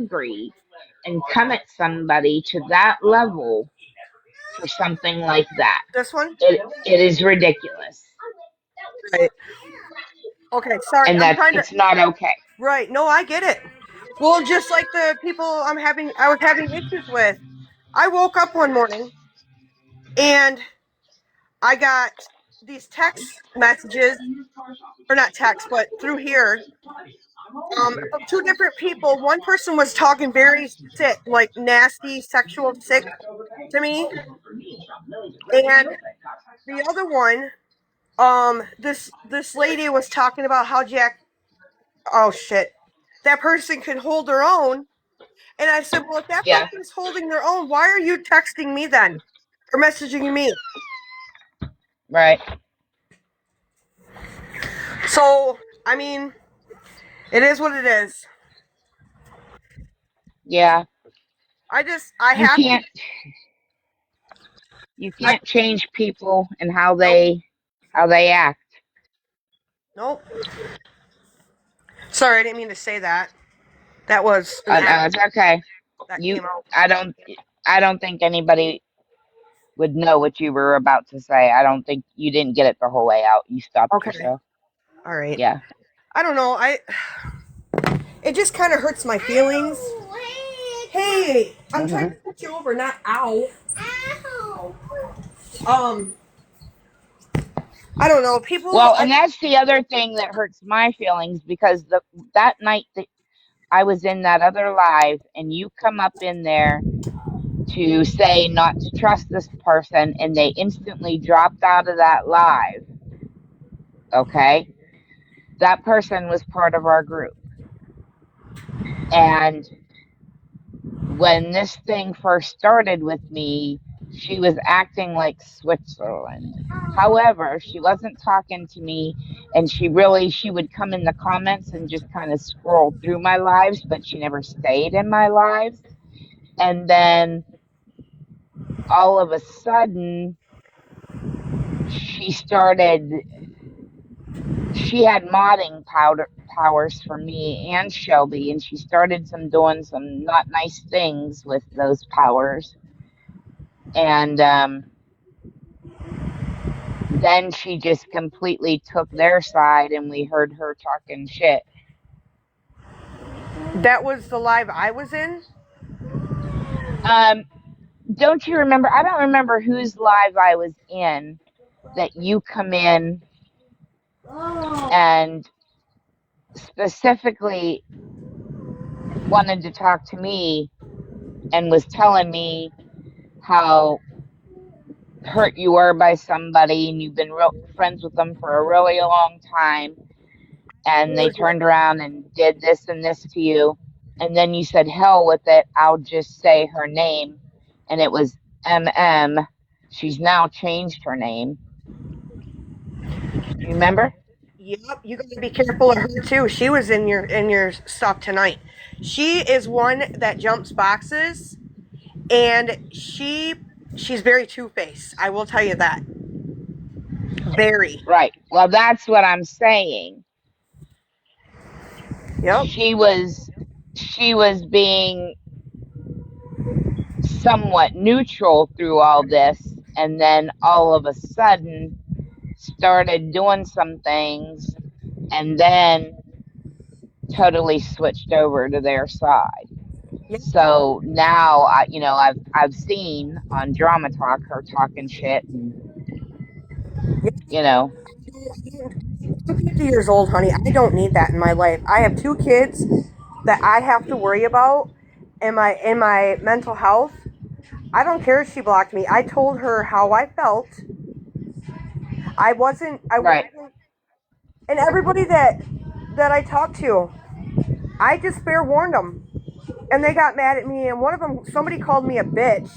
angry and come at somebody to that level for something like that. This one? It is ridiculous. Right. Okay, sorry. And I'm that trying to. it's not okay. Right. No, I get it. Well, just like the people I was having issues with. I woke up one morning and I got these text messages, or not text, but through here, from two different people. One person was talking very sick, like nasty, sexual sick to me, and the other one, this lady was talking about how Jack. Oh shit, that person can hold their own. And I said, well, if that Yeah. person is holding their own, why are you texting me then? Or messaging me? Right. So, I mean, it is what it is. Yeah. I You have to, can't you I, can't change people and how nope, they act. nope. Sorry, I didn't mean to say that. That was an act No, it's okay. that You came out. I don't I don't think anybody would know what you were about to say. I don't think you didn't get it the whole way out. You stopped Okay, yourself. all right. Yeah. I don't know. It just kind of hurts my feelings. Hey, I'm trying Hmm. to put you over, not ow. Um, I don't know. People, Well, and that's the other thing that hurts my feelings because that night that I was in that other live and you come up in there to say not to trust this person and they instantly dropped out of that live, okay? That person was part of our group. And when this thing first started with me, she was acting like Switzerland. However, she wasn't talking to me and she would come in the comments and just kind of scroll through my lives, but she never stayed in my lives. And then all of a sudden she started she had modding powers for me and Shelby, and she started doing some not nice things with those powers. And then she just completely took their side, and we heard her talking shit. that was the live I was in. Um, don't you remember? I don't remember whose live I was in that you come in and specifically wanted to talk to me and was telling me how hurt you were by somebody and you've been friends with them for a really long time and they turned around and did this and this to you and then you said hell with it, I'll just say her name, and it was MM. She's now changed her name. Do you remember? Yep, you got to be careful of her too. She was in your stuff tonight. She is one that jumps boxes, and she's very two faced. I will tell you that. Very. Right, well that's what I'm saying. Yep. She was being somewhat neutral through all this, and then all of a sudden started doing some things and then totally switched over to their side. Yep. So now I've seen on Drama Talk her talking shit and Yep. you know I'm 50 years old, honey. I don't need that in my life. I have two kids that I have to worry about in my mental health. I don't care if she blocked me. I told her how I felt. I right. wasn't, and everybody that I talked to, I just fair warned them, and they got mad at me. And one of them, somebody called me a bitch.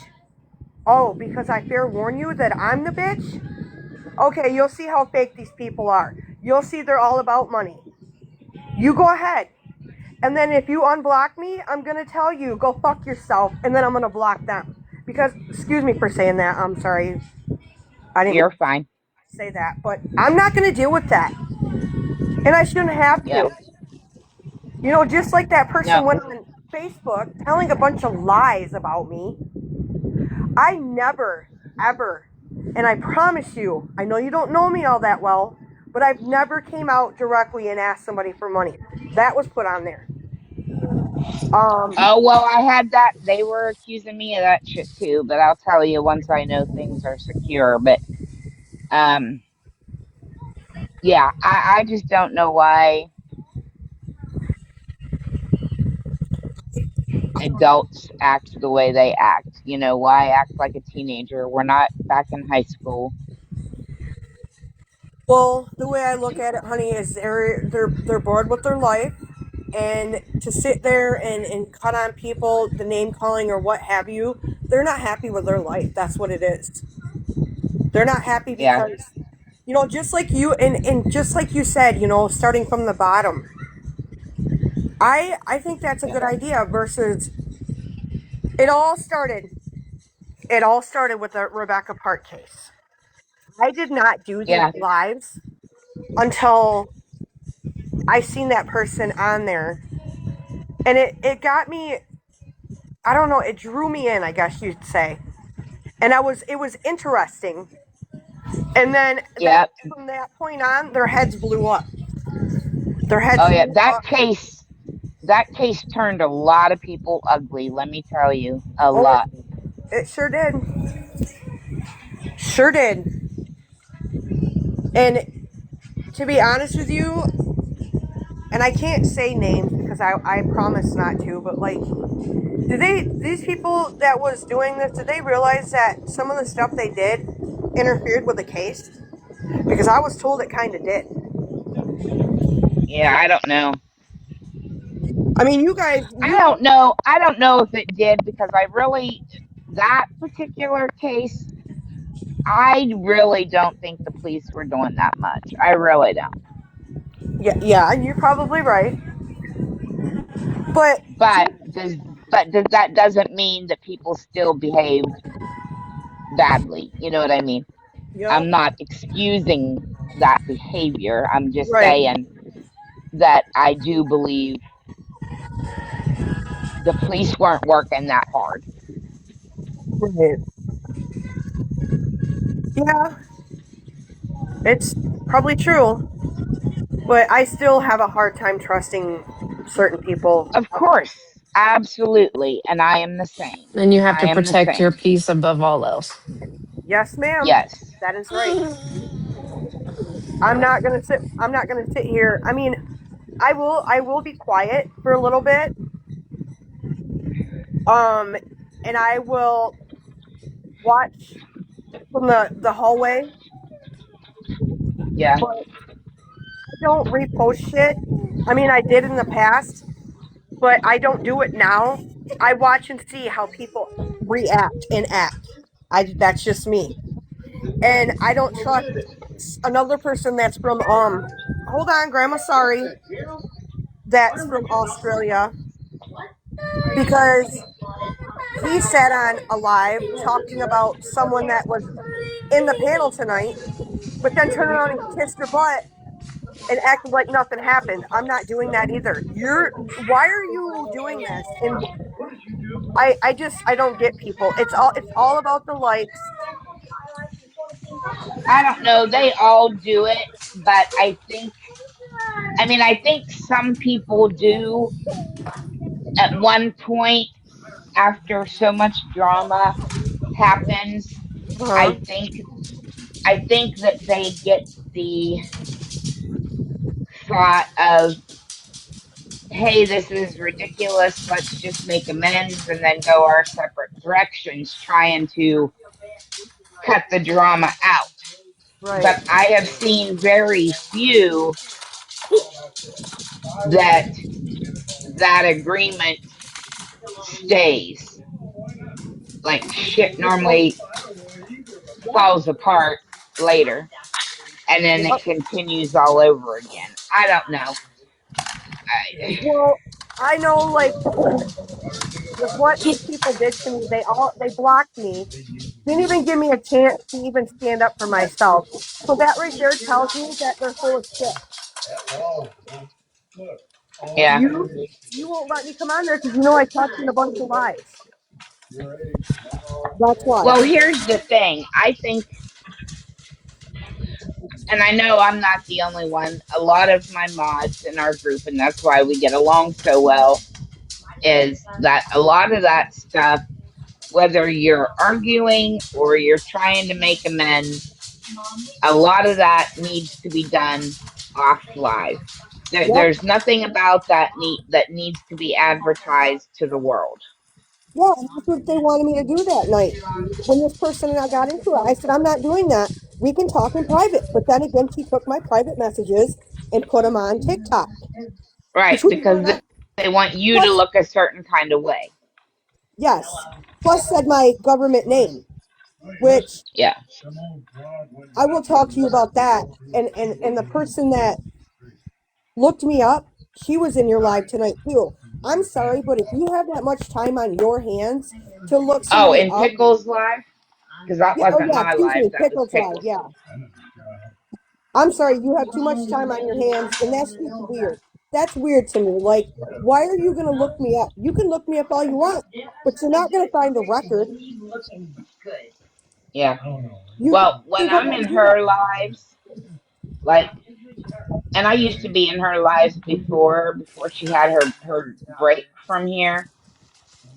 Oh, because I fair warn you that I'm the bitch. Okay, you'll see how fake these people are. You'll see they're all about money. You go ahead. And then if you unblock me, I'm going to tell you, go fuck yourself. And then I'm going to block them. Because, excuse me for saying that. I'm sorry. I didn't You're fine. say that. But I'm not going to deal with that. And I shouldn't have Yep. to. You know, just like that person No. went on. Facebook telling a bunch of lies about me. I never, ever, and I promise you, I know you don't know me all that well, but I've never came out directly and asked somebody for money. That was put on there. Um, Oh, well, I had that. They were accusing me of that shit too, but I'll tell you once I know things are secure. But um, yeah, I just don't know why adults act the way they act. You know, why act like a teenager? We're not back in high school. well, the way I look at it, honey, is they're bored with their life, and to sit there and cut on people, the name calling or what have you, they're not happy with their life. That's what it is. They're not happy Yeah, because, just like you and just like you said, starting from the bottom. I think that's a yeah, good idea versus it all started it all started with the Rebecca Park case. I did not do these yeah, lives until I seen that person on there, and it got me, I don't know, it drew me in, I guess you'd say. And it was interesting. And then that yeah. from that point on, their heads blew up. Their Oh, heads yeah. blew That up. case, that case turned a lot of people ugly. Let me tell you, a Oh, lot. it sure did. Sure did. And to be honest with you, and I can't say names because I promise not to, but like, these people that was doing this, did they realize that some of the stuff they did interfered with the case? Because I was told it kind of did. Yeah, I don't know. I mean, you guys, I don't know. I don't know if it did because I really, that particular case, I really don't think the police were doing that much. I really don't. yeah, yeah, you're probably right. But, But does that doesn't mean that people still behaved badly. You know what I mean? yep, I'm not excusing that behavior. I'm just right, saying that I do believe the police weren't working that hard. right. Yeah, it's probably true. But I still have a hard time trusting certain people. Of course, absolutely, and I am the same. And you have I to am the protect your same. peace above all else. Yes, ma'am. Yes. That is right. I'm not gonna sit here. I mean, I will be quiet for a little bit. Um and I will watch from the hallway, Yeah. but I don't repost shit. I mean, I did in the past, but I don't do it now. I watch and see how people react and act. That's just me. And I don't trust another person that's from hold on, grandma, sorry, that's from Australia, because he said on a live talking about someone that was in the panel tonight, but then turned around and kissed her butt and acted like nothing happened. I'm not doing that either. Why are you doing this? And I don't get people. It's all about the likes. I don't know. They all do it, but I think some people do at one point after so much drama happens. I Huh? think I think that they get the thought of, hey, this is ridiculous. Let's just make amends and then go our separate directions, trying to cut the drama out. Right. But I have seen very few that that agreement stays. Like shit normally falls apart later and then it Yep. continues all over again. I don't know. Well, I know, like, with what these people did to me, they blocked me. Didn't even give me a chance to even stand up for myself. So that right there tells me that they're full of shit. Yeah. You won't let me come on there because you know I talked in a bunch of lies. That's why. Well, here's the thing. I think, and I know I'm not the only one, a lot of my mods in our group, and that's why we get along so well, is that a lot of that stuff, whether you're arguing or you're trying to make amends, a lot of that needs to be done off live. Yep. There's nothing about that needs to be advertised to the world. Yeah, and that's what they wanted me to do that night. When this person and I got into it, I said, I'm not doing that. We can talk in private. But then again, she took my private messages and put them on TikTok. Right, Which was because they want you to plus, look a certain kind of way. yes, plus said my government name, which Yeah. I will talk to you about that. And the person that looked me up, she was in your live tonight too. I'm sorry, but if you have that much time on your hands to look Oh, somebody in up, Pickles live? Because that yeah, oh wasn't yeah, my excuse live, me, that was Pickles Live, Pickles. yeah. I'm sorry, you have too much time on your hands, and that's just weird. That's weird to me. Like, why are you going to look me up? You can look me up all you want, but you're not going to find a record. Yeah. You Well, when don't I'm want in to do that. her lives, like, and I used to be in her lives before she had her break from here.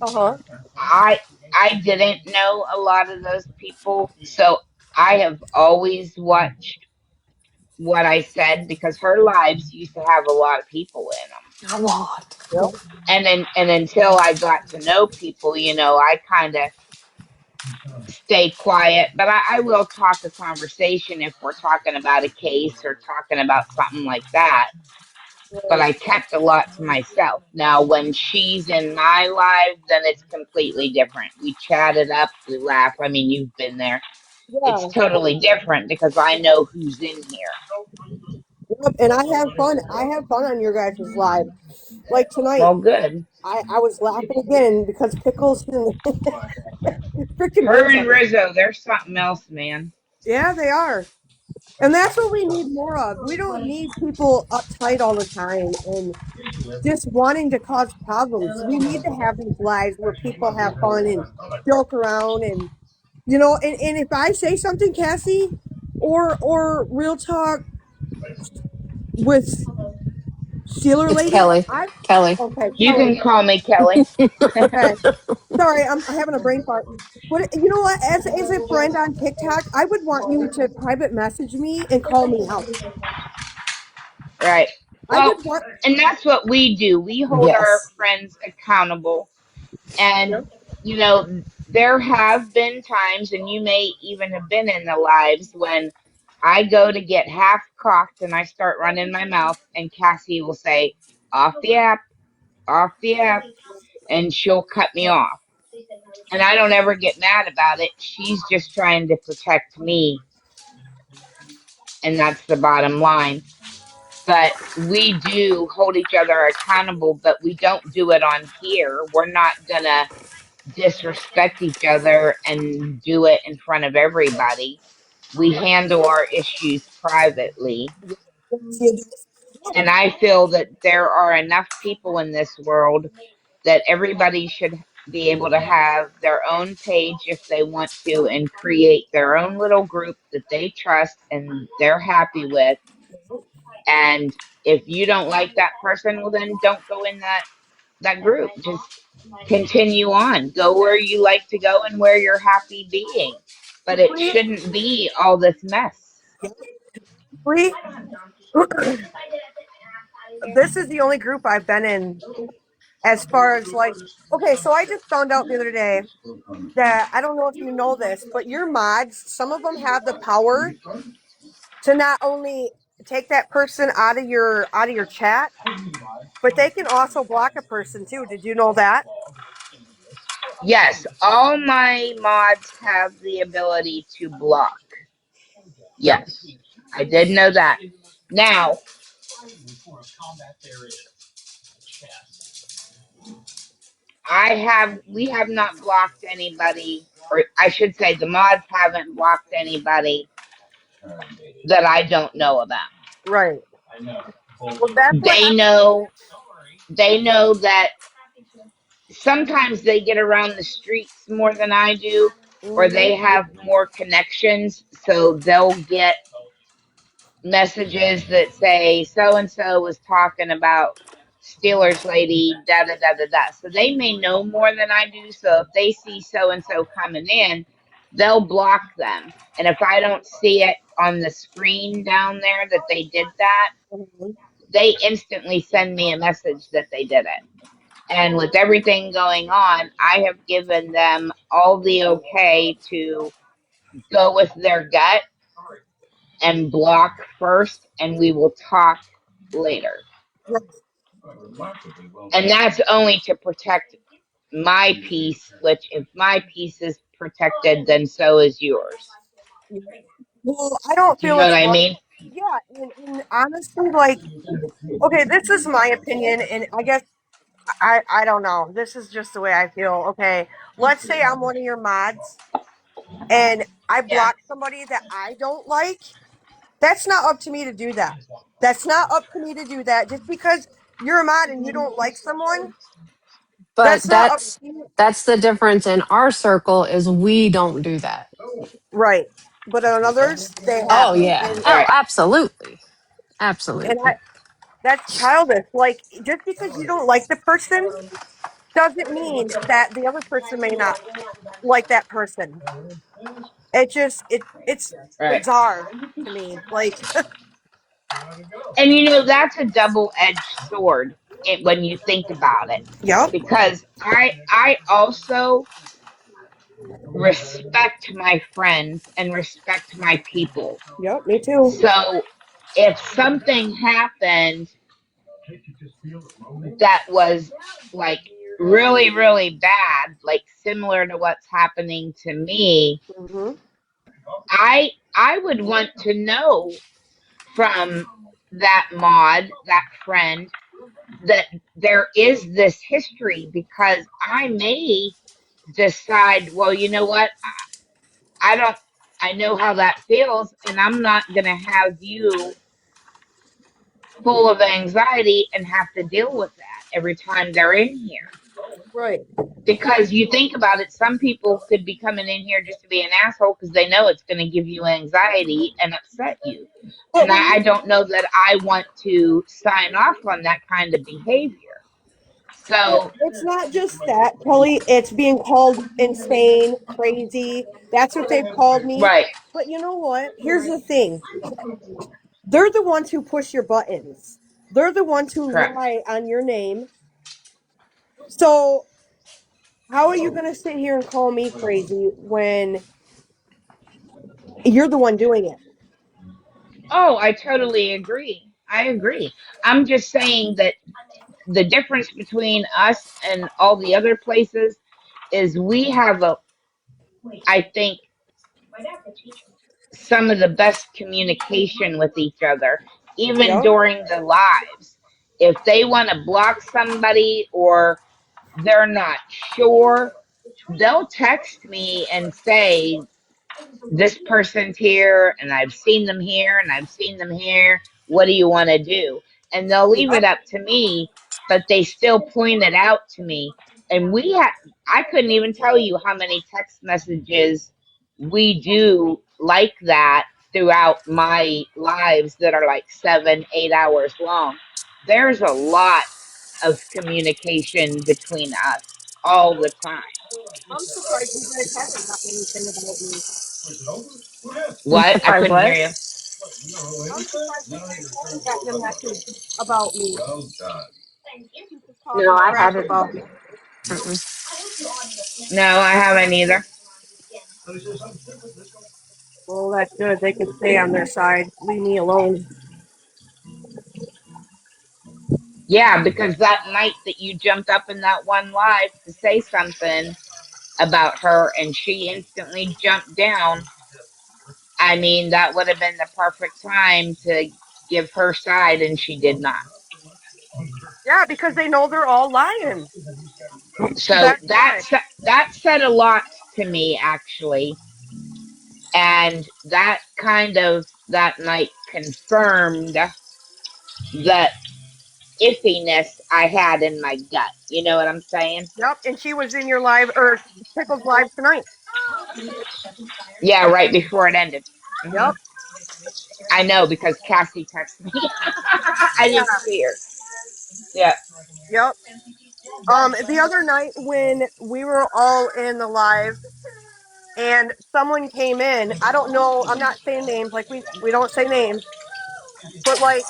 Uh huh. I I didn't know a lot of those people, so I have always watched what I said because her lives used to have a lot of people in them. A lot. Yep. And until I got to know people, I kind of stay quiet, but I will talk a conversation if we're talking about a case or talking about something like that. But Right. I kept a lot to myself. Now, when she's in my life, then it's completely different. We chat it up, we laugh. I mean, you've been there. It's Yeah. totally different because I know who's in here. Yep. And I have fun. I have fun on your guys' live. Like tonight, Well, good. I was laughing again because Pickles and freaking Her and Rizzo. Rizzo, they're something else, man. Yeah, they are. And that's what we need more of. We don't need people uptight all the time and just wanting to cause problems. We need to have these lives where people have fun and joke around and and if I say something, Cassie, or real talk with Sealer It's Lady, Kelly. I Kelly. okay, You Kelly, can call me Kelly. okay. Sorry, I'm having a brain fart. But you know what? As a friend on TikTok, I would want you to private message me and call me out. Right. I Well, would want. and that's what we do. We hold our Yes. friends accountable. And, Yep. there have been times, and you may even have been in the lives when I go to get half cocked and I start running my mouth, and Cassie will say, off the app, and she'll cut me off. And I don't ever get mad about it. She's just trying to protect me, and that's the bottom line. But we do hold each other accountable, but we don't do it on here. We're not gonna disrespect each other and do it in front of everybody. We handle our issues privately. See, And I feel that there are enough people in this world that everybody should be able to have their own page if they want to and create their own little group that they trust and they're happy with. And if you don't like that person, well, then don't go in that group. Just continue on. Go where you like to go and where you're happy being. But it Bree, shouldn't be all this mess. Bree, this is the only group I've been in as far as like. Okay, so I just found out the other day that I don't know if you know this, but your mods, some of them have the power to not only take that person out of your chat, but they can also block a person too. Did you know that? Yes, all my mods have the ability to block. Yep. Yes, I did know that. Now, we have not blocked anybody, or I should say, the mods haven't blocked anybody that I don't know about. Right. Well, that's what They happened. know. they know that sometimes they get around the streets more than I do, or they Mm-hmm. have more connections, so they'll get messages that say so and so was talking about Steelers lady, da da da da da. So they may know more than I do. So if they see so and so coming in, they'll block them. And if I don't see it on the screen down there that they did that, Mm-hmm. they instantly send me a message that they did it. And with everything going on, I have given them all the okay to go with their gut and block first, and we will talk later. Right. And that's only to protect my peace, which if my peace is protected, then so is yours. Well, I don't Do you feel know what it's I right. mean? Yeah, and honestly, like, okay, this is my opinion, and I guess I don't know. This is just the way I feel. Okay, let's say I'm one of your mods, and I Yeah. block somebody that I don't like. That's not up to me to do that. That's not up to me to do that. Just because you're a mod and you don't like someone, But that's not up to you. that's the difference in our circle is we don't do that. Right. But on others, they Oh have. yeah. Oh, Right. absolutely. And Absolutely. that's childish. Like, just because you don't like the person doesn't mean that the other person may not like that person. It's Right. bizarre to me. Like, And you know, that's a double edged sword when you think about it. yep, Because I also respect my friends and respect my people. yep, me too. So if something happened that was like really, really bad, like similar to what's happening to me, Hmm. I would want to know from that mod, that friend, that there is this history because I may decide, well, you know what? I don't, I know how that feels, and I'm not going to have you full of anxiety and have to deal with that every time they're in here. Right. Because you think about it, some people could be coming in here just to be an asshole because they know it's going to give you anxiety and upset you. But And when I you, don't know that I want to sign off on that kind of behavior. So, it's not just that, Kelly. It's being called insane, crazy. That's what they've called me. right, But you know what? Here's the thing. They're the ones who push your buttons. They're the ones who correct. lie on your name. So how are you going to sit here and call me crazy when you're the one doing it? Oh, I totally agree. I agree. I'm just saying that the difference between us and all the other places is we have I think, some of the best communication with each other, even Yep. during the lives. If they want to block somebody or they're not sure, they'll text me and say, this person's here and I've seen them here and I've seen them here. What do you want to do? And they'll leave it Yep. up to me, but they still point it out to me. And I couldn't even tell you how many text messages we do like that throughout my lives that are like 7, 8 hours long. There's a lot of communication between us all the time. I'm surprised you guys haven't gotten anything about me. I'm What? I surprised couldn't what? hear you. I'm surprised you guys haven't gotten a message about me. Keep just No, talking I crap haven't. about me. Mm-mm. No, I haven't either. Well, that's good. They can stay on their side. Leave me alone. Yeah, because that night that you jumped up in that one live to say something about her and she instantly jumped down, I mean, that would have been the perfect time to give her side, and she did not. Yeah, because they know they're all lying. So That's why. that said a lot to me, actually. And that kind of that night confirmed that iffiness I had in my gut. You know what I'm saying? Yep. And she was in your live or Pickle's live tonight. Yeah, right before it ended. Hmm. Yep. I know because Cassie texted me. I Yeah. didn't see her. Yeah. Yep. The other night when we were all in the live and someone came in, I don't know, I'm not saying names, like we don't say names, but like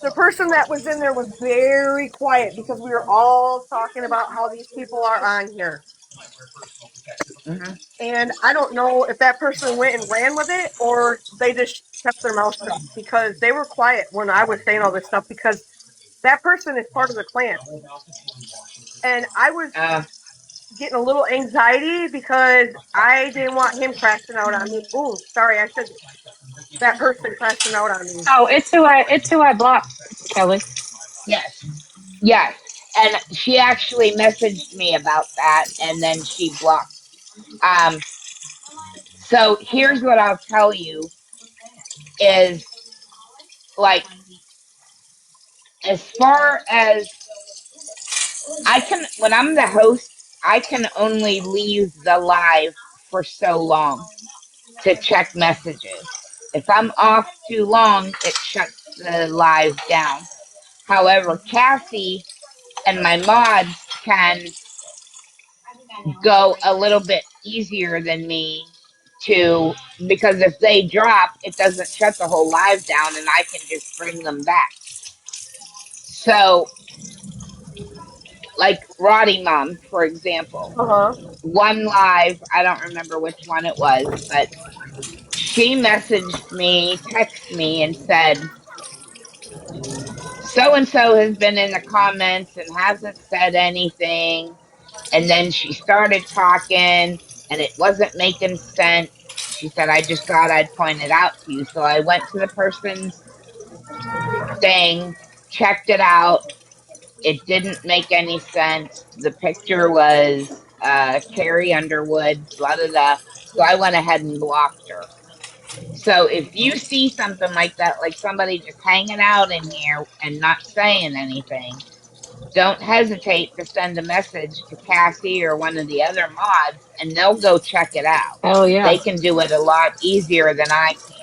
the person that was in there was very quiet because we were all talking about how these people are on here. Hmm. And I don't know if that person went and ran with it or they just kept their mouth shut because they were quiet when I was saying all this stuff because that person is part of the clan. And I was Uh, getting a little anxiety because I didn't want him crashing out on me. Ooh, sorry, I said that person crashing out on me. Oh, it's who I blocked, Kelly. yes. Yes. And she actually messaged me about that and then she blocked. Um, so here's what I'll tell you is like as far as I can when I'm the host, I can only leave the live for so long to check messages. If I'm off too long, it shuts the live down. However, Cassie and my mods can go a little bit easier than me to because if they drop, it doesn't shut the whole live down and I can just bring them back. So, like Roddy Mom, for example, Uh huh. one live, I don't remember which one it was, but she messaged me, texted me, and said, so and so has been in the comments and hasn't said anything. And then she started talking and it wasn't making sense. She said, I just thought I'd point it out to you. So I went to the person's thing, checked it out. It didn't make any sense. The picture was Carrie Underwood, blah, blah, blah. So I went ahead and blocked her. So if you see something like that, like somebody just hanging out in here and not saying anything, don't hesitate to send a message to Cassie or one of the other mods and they'll go check it out. Hell yeah. They can do it a lot easier than I can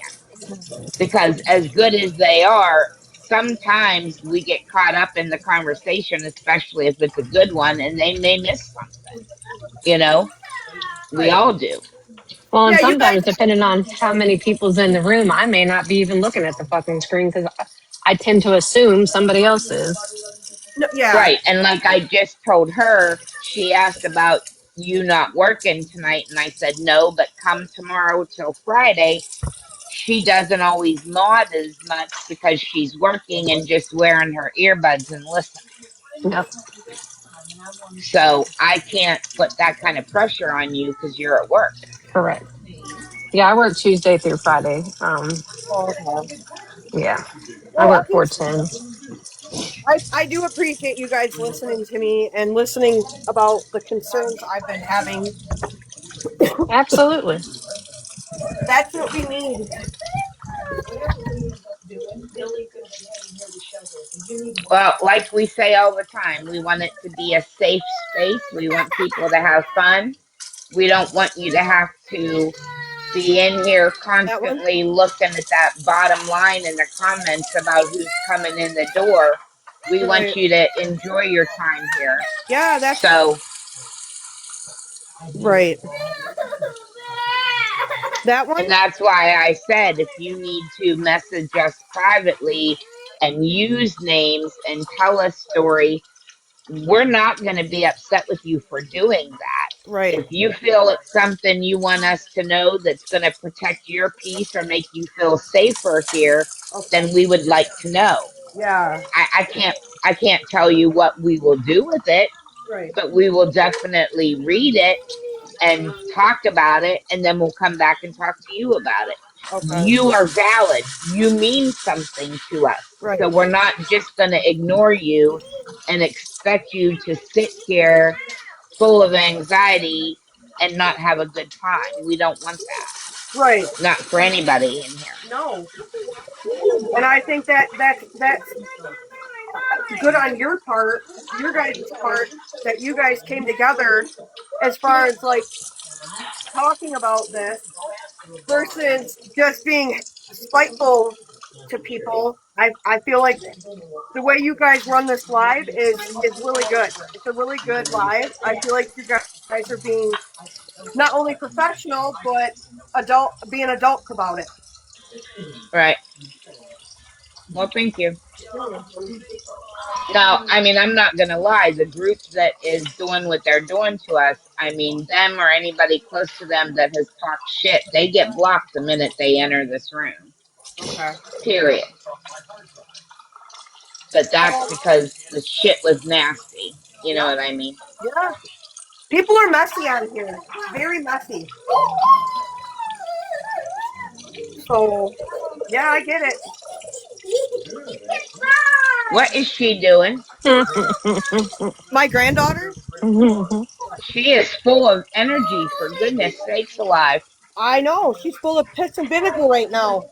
because, as good as they are, sometimes we get caught up in the conversation, especially if it's a good one, and they may miss something. You know, we Right. all do. Well, and Yeah, you guys. sometimes depending on how many people's in the room, I may not be even looking at the fucking screen because I tend to assume somebody else is. No, yeah. Right. And like I just told her, she asked about you not working tonight. And I said, no, but come tomorrow till Friday. She doesn't always mod as much because she's working and just wearing her earbuds and listening. Yep, So I can't put that kind of pressure on you because you're at work. correct. Yeah, I work Tuesday through Friday. Oh, okay. Yeah, I Well, work 410s. I do appreciate you guys listening to me and listening about the concerns I've been having. Absolutely. That's what we need. Well, like we say all the time, we want it to be a safe space. We want people to have fun. We don't want you to have to be in here That one? constantly looking at that bottom line in the comments about who's coming in the door. We want Right. you to enjoy your time here. Yeah, that's So, right. That one? and that's why I said if you need to message us privately and use names and tell a story, we're not going to be upset with you for doing that. Right. If you feel it's something you want us to know that's going to protect your peace or make you feel safer here, Okay. then we would like to know. Yeah. I can't tell you what we will do with it, Right. but we will definitely read it and talk about it, and then we'll come back and talk to you about it. Okay. You are valid. You mean something to us. Right. So we're not just going to ignore you and expect you to sit here full of anxiety and not have a good time. We don't want that. Right. Not for anybody in here. No. And I think that that's good on your part, your guys' part, that you guys came together as far as like talking about this versus just being spiteful to people. I feel like the way you guys run this live is really good. It's a really good live. I feel like you guys are being not only professional but being adults about it. Right. Well, thank you. You're welcome. Now, I mean, I'm not gonna lie, the group that is doing what they're doing to us, I mean, them or anybody close to them that has talked shit, they get blocked the minute they enter this room. Okay. Period. But that's Um, because the shit was nasty. You know yeah, what I mean? yeah. People are messy on here. Very messy. So yeah, I get it. What is she doing? My granddaughter, She is full of energy, for goodness sakes alive. I know she's full of piss and vinegar right now.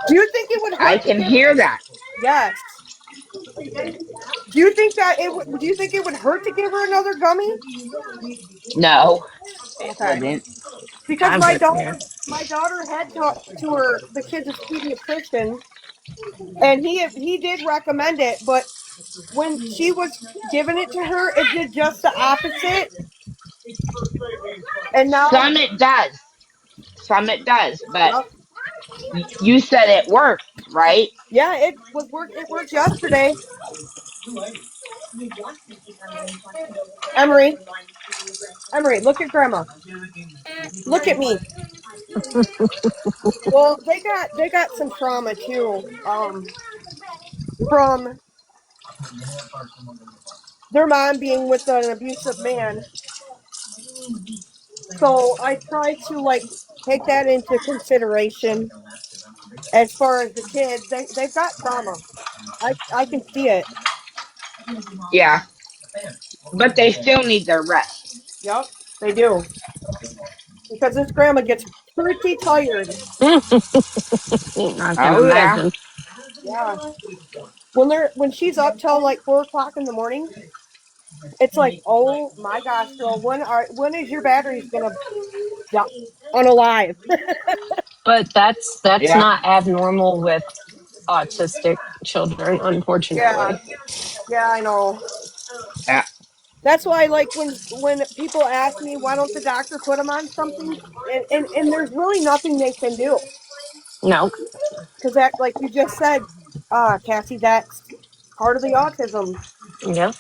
Do you think it would I hurt to can give? hear that. Yes. Do you think that it would? Do you think it would hurt to give her another gummy? No, it Okay. wouldn't. Because I would, yeah. my daughter had talked to her the kid's pediatrician, and he did recommend it, but when she was giving it to her, it did just the opposite. And now, Some it does. Some it does. But yep, you said it worked, right? yeah, it was work. It worked yesterday. Emery, Emery, look at Grandma. Look at me. Well, they got some trauma too. From their mom being with an abusive man. So I try to like take that into consideration as far as the kids. They've got trauma. I can see it. Yeah. But they still need their rest. Yep, they do. Because this grandma gets pretty tired. I can Oh, yeah. imagine. Yeah. When she's up till like 4 o'clock in the morning, it's like, oh my gosh, girl, when is your batteries gonna die unalive? But that's Yeah. not abnormal with autistic children, Yeah, unfortunately. yeah, I know. Yeah. That's why, like, when people ask me why don't the doctor put them on something, and there's really nothing they can do No. because that, like you just said, Cassie, that's part of the autism. Yep.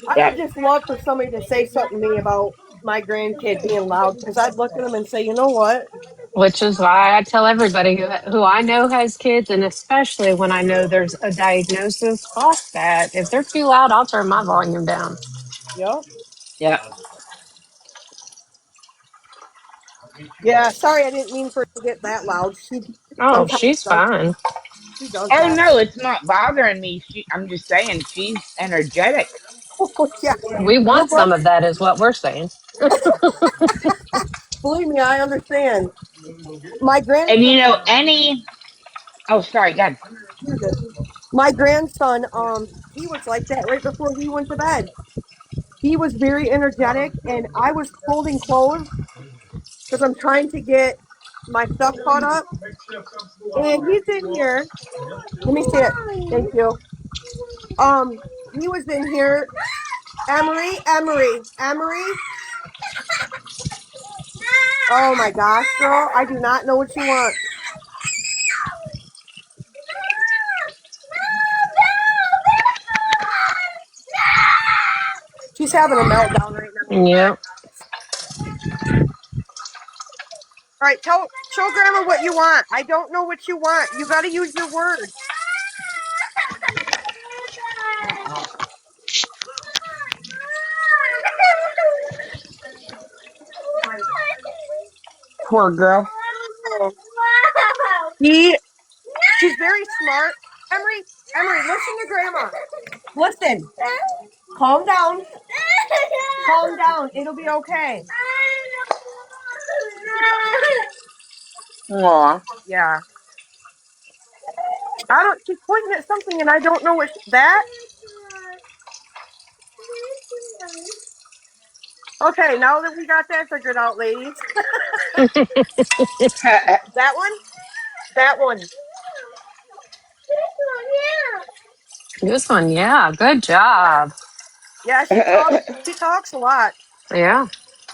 I Yeah. would just love for somebody to say something to me about my grandkid being loud because I'd look at them and say, you know what? Which is why I tell everybody who I know has kids, and especially when I know there's a diagnosis, fuck that. If they're too loud, I'll turn my volume down. Yep. Yeah. Yeah. Sorry, I didn't mean for it to get that loud. She Oh, sometimes she's does. fine. She does Oh, that. no, it's not bothering me. I'm just saying she's energetic. Oh yeah. We Her want some brother. of that, is what we're saying. Believe me, I understand. My And grandson. oh, sorry, God. You're good. My grandson, he was like that right before he went to bed. He was very energetic, and I was folding clothes because I'm trying to get my stuff caught up. And he's in here. Let me see it. Thank you. Um, he was in here. Emery. Oh my gosh, girl! I do not know what you want. She's having a meltdown right now. Yep. All right, show Grandma what you want. I don't know what you want. You got to use your words. Poor girl. Oh. He, she's very smart. Emery, listen to Grandma. Listen. Calm down. Calm down. It'll be okay. Aw. Yeah. I don't. She's pointing at something, and I don't know what that. Okay, now that we got that figured out, ladies. That one. That one. This one, yeah, good job. Yeah, she talks. She talks a lot. Yeah,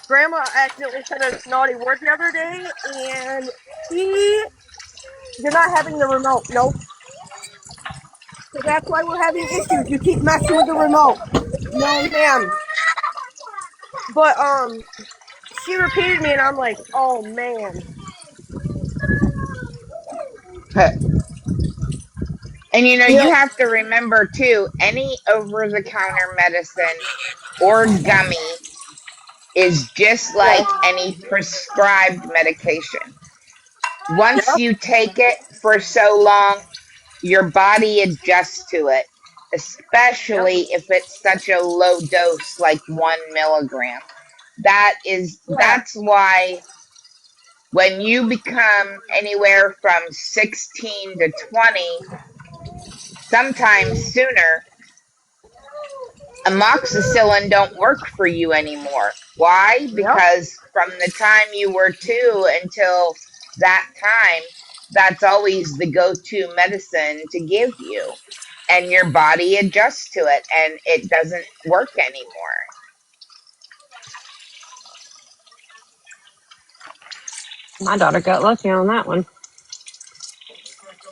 Grandma accidentally said a naughty word the other day, and she. You're not having the remote. Nope. So that's why we're having issues. You keep messing with the remote. No, ma'am. But she repeated me, and I'm like, oh man. And you know, You know. you have to remember too, any over the counter medicine or gummy is just Yeah. like any prescribed medication. Once Yep. you take it for so long, your body adjusts to it, Yep. especially if it's such a low dose, like 1 milligram. Yeah. That's why when you become anywhere from 16 to 20, sometimes sooner, amoxicillin don't work for you anymore. Why? Yep. Because from the time you were 2 until that time, that's always the go-to medicine to give you. And your body adjusts to it and it doesn't work anymore. my daughter got lucky on that one.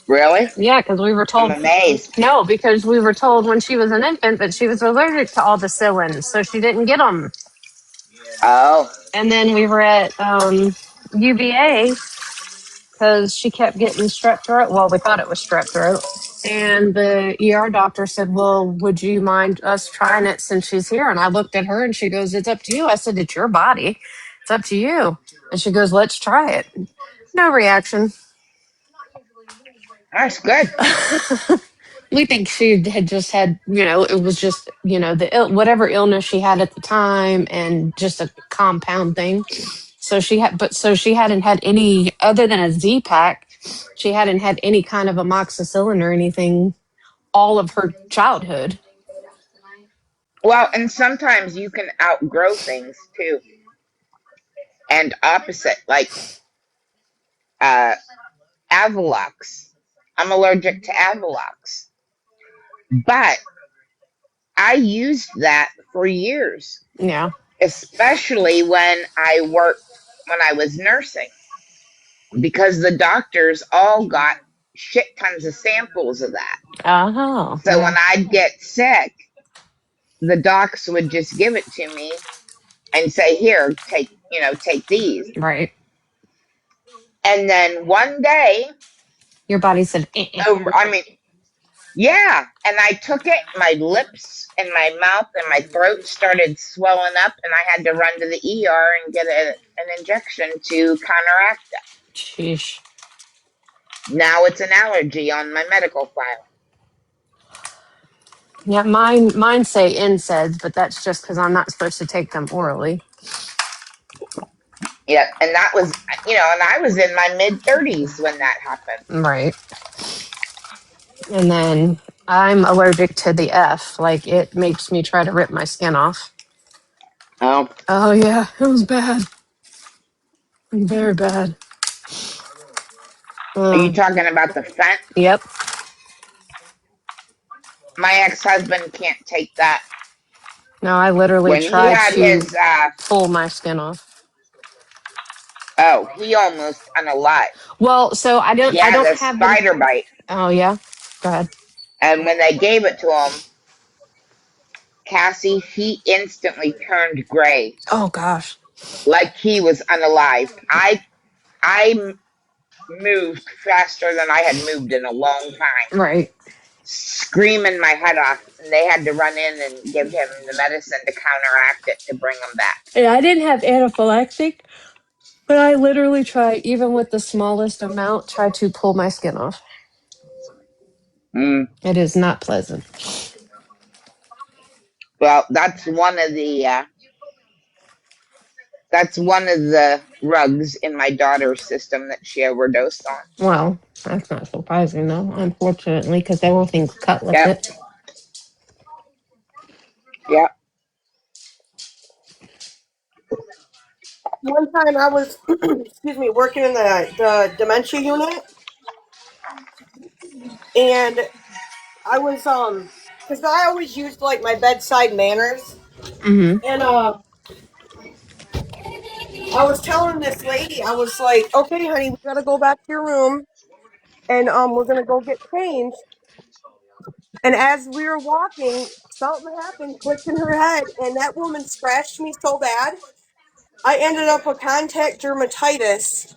Really? Yeah, because we were I'm told amazed. no, because we were told when she was an infant that she was allergic to all the cillins, so she didn't get them. Oh, And then we were at UVA because she kept getting strep throat. Well, we thought it was strep throat. And the ER doctor said, well, would you mind us trying it since she's here? And I looked at her and she goes, it's up to you. I said, it's your body. It's up to you. And she goes, let's try it. No reaction. that's good. We think she had just had, it was just, whatever illness she had at the time and just a compound thing. So she hadn't had any other than a Z pack. She hadn't had any kind of amoxicillin or anything all of her childhood. Well, and sometimes you can outgrow things too. And opposite, like uh, Avelox. I'm allergic to Avelox. But I used that for years, Yeah. especially when I was nursing, because the doctors all got shit tons of samples of that. Oh, So when yeah. I'd get sick, the docs would just give it to me and say, "Here, take these." Right. And then one day, Your body said, eh. oh, I mean, yeah, and I took it, my lips and my mouth and my throat started swelling up, and I had to run to the ER and get an injection to counteract it. Sheesh. Now it's an allergy on my medical file. Yeah, mine say NSAIDs, but that's just because I'm not supposed to take them orally. Yeah, and that was, and I was in my mid 30s when that happened. Right. And then I'm allergic to the F. Like it makes me try to rip my skin off. Oh, Oh yeah, it was bad. Very bad. are you Oh, talking about the fent? yep. My ex-husband can't take that. No, I literally When he tried had to his, pull my skin off. he almost unalived. Well, so He I had don't a have the. spider bite, Oh yeah. Go ahead. and when they gave it to him, Cassie, he instantly turned gray, Oh gosh. like he was unalived. I moved faster than I had moved in a long time, Right. screaming my head off, and they had to run in and give him the medicine to counteract it to bring him back. Yeah, I didn't have anaphylactic, but I literally try, even with the smallest amount, try to pull my skin off. Mm. It is not pleasant. Well, that's one of the That's one of the rugs in my daughter's system that she overdosed on. Well, that's not surprising though, unfortunately, because everything's cut with Yep, it. yep. One time I was, excuse me, working in the dementia unit, and I was because I always used like my bedside manners, Mm-hmm. and I was telling this lady, I was like, okay, honey, we gotta go back to your room, and we're gonna go get changed. And as we were walking, something happened, clicked in her head, and that woman scratched me so bad, I ended up with contact dermatitis,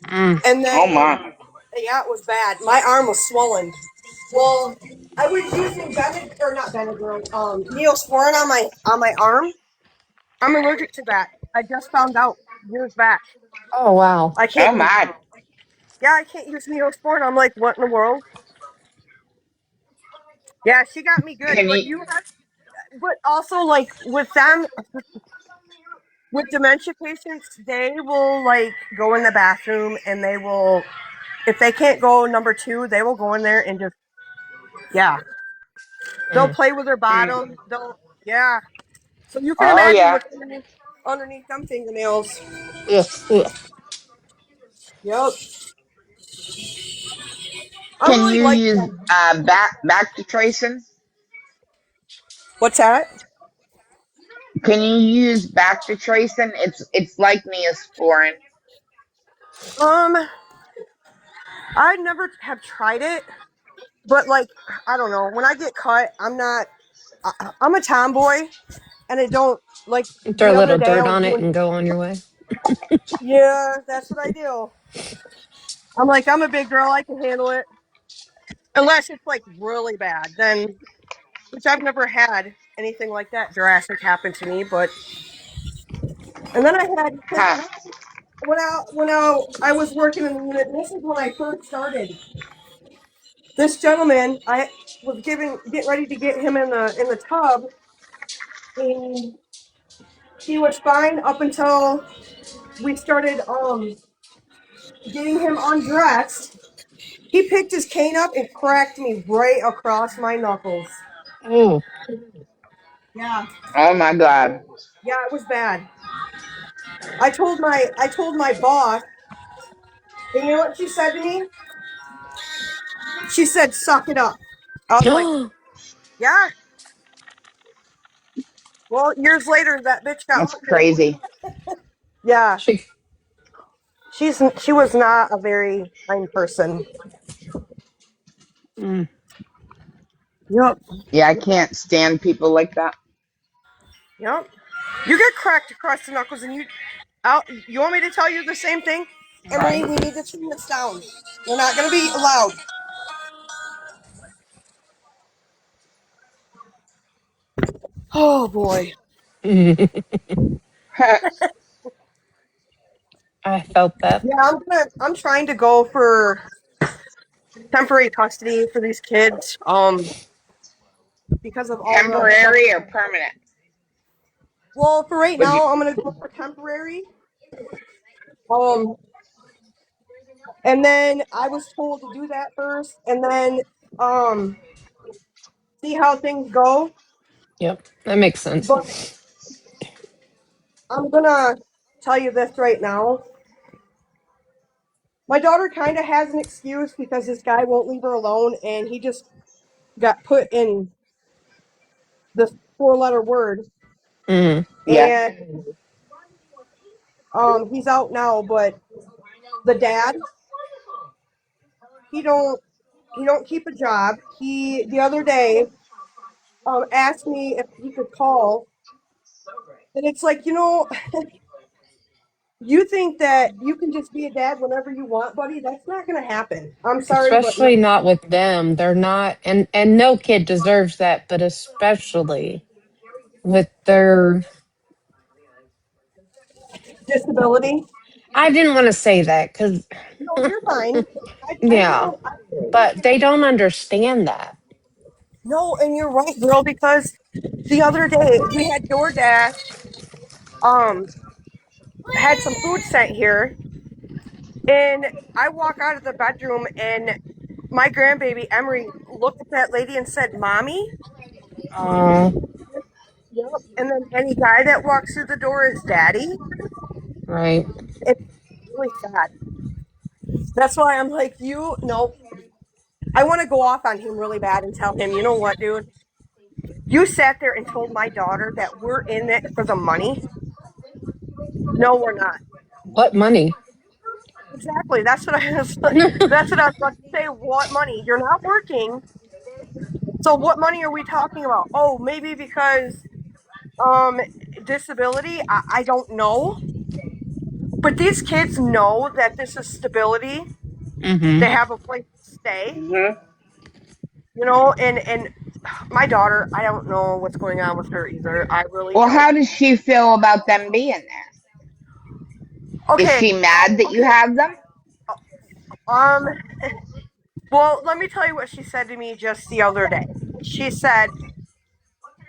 Mm. and Oh then my. yeah, it was bad. My arm was swollen. Well, I was using Benadryl or not Benadryl, Neosporin on my arm. I'm allergic to that. I just found out years back. Oh wow. I Oh can't use. my. Yeah, I can't use Neosporin. I'm like, what in the world? Yeah, she got me good, Can but you you have, but also like with them, with dementia patients, they will like go in the bathroom and they will, if they can't go number two, they will go in there and just, yeah, they'll Mm. play with their mm, bottom. They'll, yeah. So you can oh imagine yeah. what's underneath them fingernails. Ugh, ugh. Yep. I Can really you like use them. back to tracing? What's that? Can you use back to tracing? It's like Neosporin. Um, I never have tried it, but like, I don't know. When I get cut, I'm not, I'm a tomboy and I don't like Throw the a other little day I dirt was on it doing, and go on your way. yeah, that's what I do. I'm like, I'm a big girl. I can handle it. Unless it's like really bad, then, which I've never had anything like that drastic happen to me. But, and then I had, Huh. I was working in the unit, this is when I first started. This gentleman, I was getting ready to get him in the tub, and he was fine up until we started getting him undressed. He picked his cane up and cracked me right across my knuckles. Oh. Yeah, Oh my God. yeah, it was bad. I told my boss, and you know what she said to me? She said, "Suck it up." I was like, "Yeah." Well, years later, that bitch got That's pregnant. crazy. Yeah, she. she was not a very kind person. Mm. Yep, Yeah, I can't stand people like that. yep. You get cracked across the knuckles, and you want me to tell you the same thing, Emery? We need to turn this down. We're not going to be loud. Oh boy. I felt that. Yeah, I'm trying to go for temporary custody for these kids. Because of all the stuff. Temporary or permanent? Well, for right Would you? now, I'm gonna go for temporary. Um, and then I was told to do that first, and then um, see how things go. Yep, that makes sense. But I'm gonna tell you this right now. My daughter kind of has an excuse because this guy won't leave her alone, and he just got put in the four-letter word, Mm. Yeah. and he's out now. But the dad, he don't he don't keep a job. He the other day asked me if he could call, and it's like, you think that you can just be a dad whenever you want, buddy? That's not going to happen. I'm sorry, but no. Especially not with them. They're not, and no kid deserves that, but especially with their. Disability. I didn't want to say that because, No, you're fine. I yeah, don't. I but they don't understand that. no, and you're right, girl. Because the other day we had DoorDash. Um, had some food sent here, and I walk out of the bedroom, and my grandbaby Emery looked at that lady and said, "Mommy." Oh, Yep. And then any guy that walks through the door is daddy. right. It's really sad. That's why I'm like, you, nope. I want to go off on him really bad and tell him, you know what, dude? You sat there and told my daughter that we're in it for the money. No, we're not. What money? Exactly. That's what I was. That's what I was about to say. What money? You're not working. So what money are we talking about? Oh, maybe because um disability. I don't know. But these kids know that this is stability. They Mm-hmm. have a place to stay. Hmm. And my daughter, I don't know what's going on with her either. I really Well, don't. how does she feel about them being there? Is Okay. she mad that you have them? Um. Well, let me tell you what she said to me just the other day. She said,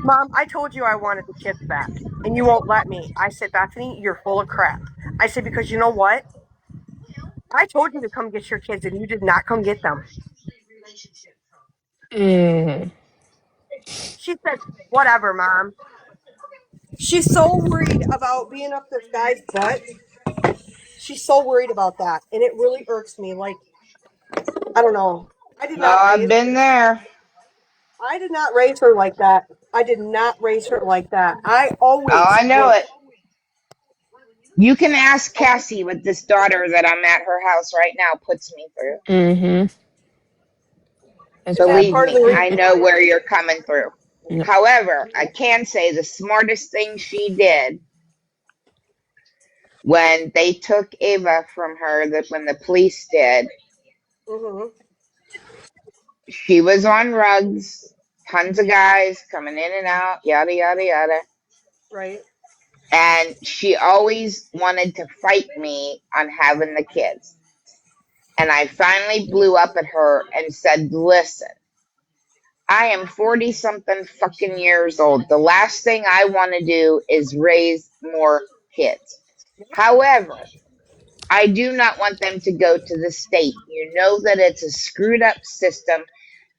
"Mom, I told you I wanted the kids back, and you won't let me." I said, "Bethany, you're full of crap." I said, "Because you know what? I told you to come get your kids, and you did not come get them." Mm. She said, "Whatever, Mom." She's so worried about being up this guy's butt. She's so worried about that, and it really irks me. Like, I don't know. I did Oh, not I've raise been there. I did not raise her like that. I did not raise her like that. I Oh, always I know was. it. You can ask Cassie what this daughter that I'm at her house right now puts me through. Mm-hmm. It's Is that bad. Believe part of me, the I reason know why? where you're coming through. Yep. However, I can say the smartest thing she did when they took Ava from her, that when the police did, Mm-hmm. she was on rugs, tons of guys coming in and out, yada, yada, yada. Right. And she always wanted to fight me on having the kids. And I finally blew up at her and said, listen, I am 40 something fucking years old. The last thing I want to do is raise more kids. However, I do not want them to go to the state. You know that it's a screwed up system,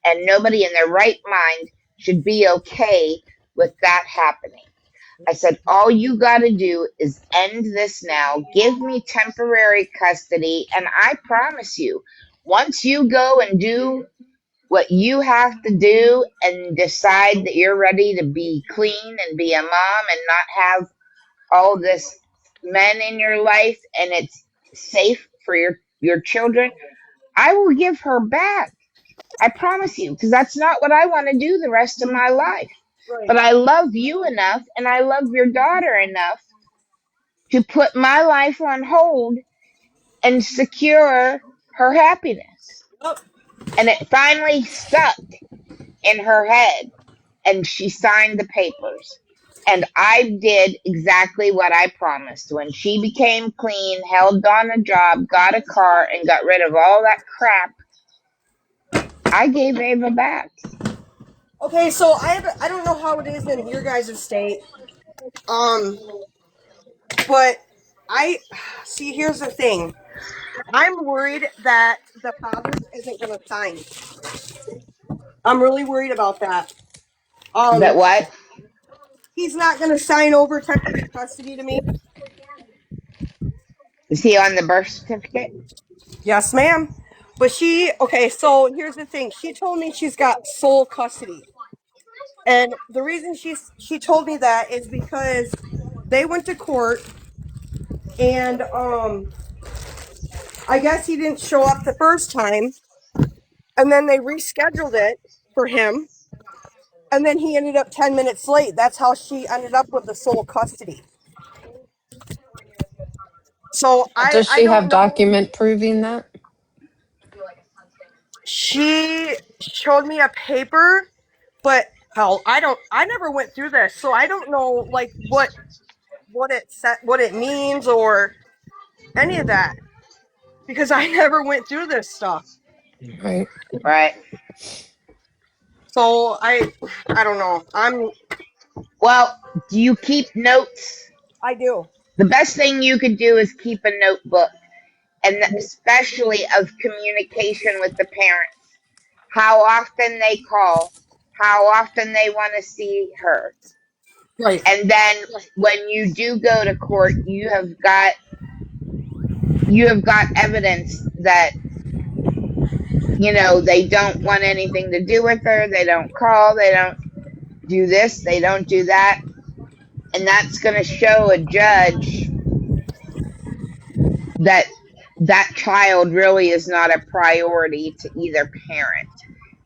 and nobody in their right mind should be okay with that happening. I said, all you got to do is end this now. Give me temporary custody. And I promise you, once you go and do what you have to do and decide that you're ready to be clean and be a mom and not have all this men in your life and it's safe for your children, I will give her back. I promise you, because that's not what I want to do the rest of my life. Right. But I love you enough and I love your daughter enough to put my life on hold and secure her happiness. Oh, And it finally stuck in her head and she signed the papers. And I did exactly what I promised. When she became clean, held on a job, got a car, and got rid of all that crap, I gave Ava back. okay, so I don't know how it is in your guys' state. Um, but I see. Here's the thing. I'm worried that the father isn't going to sign. I'm really worried about that. That Um, what? he's not going to sign over temporary custody to me. Is he on the birth certificate? Yes, ma'am. But okay, so here's the thing. She told me she's got sole custody. And the reason she told me that is because they went to court and I guess he didn't show up the first time and then they rescheduled it for him and then he ended up 10 minutes late. That's how she ended up with the sole custody. So Does I she have don't know. document proving that? She showed me a paper, but hell, I never went through this. So I don't know like what it means or any of that because I never went through this stuff. Right. Right. So I don't know. Well, do you keep notes? I do. The best thing you could do is keep a notebook, and especially of communication with the parents. How often they call, how often they want to see her. Right. And then when you do go to court, you have got evidence that they don't want anything to do with her, they don't call, they don't do this, they don't do that, and that's going to show a judge that that child really is not a priority to either parent,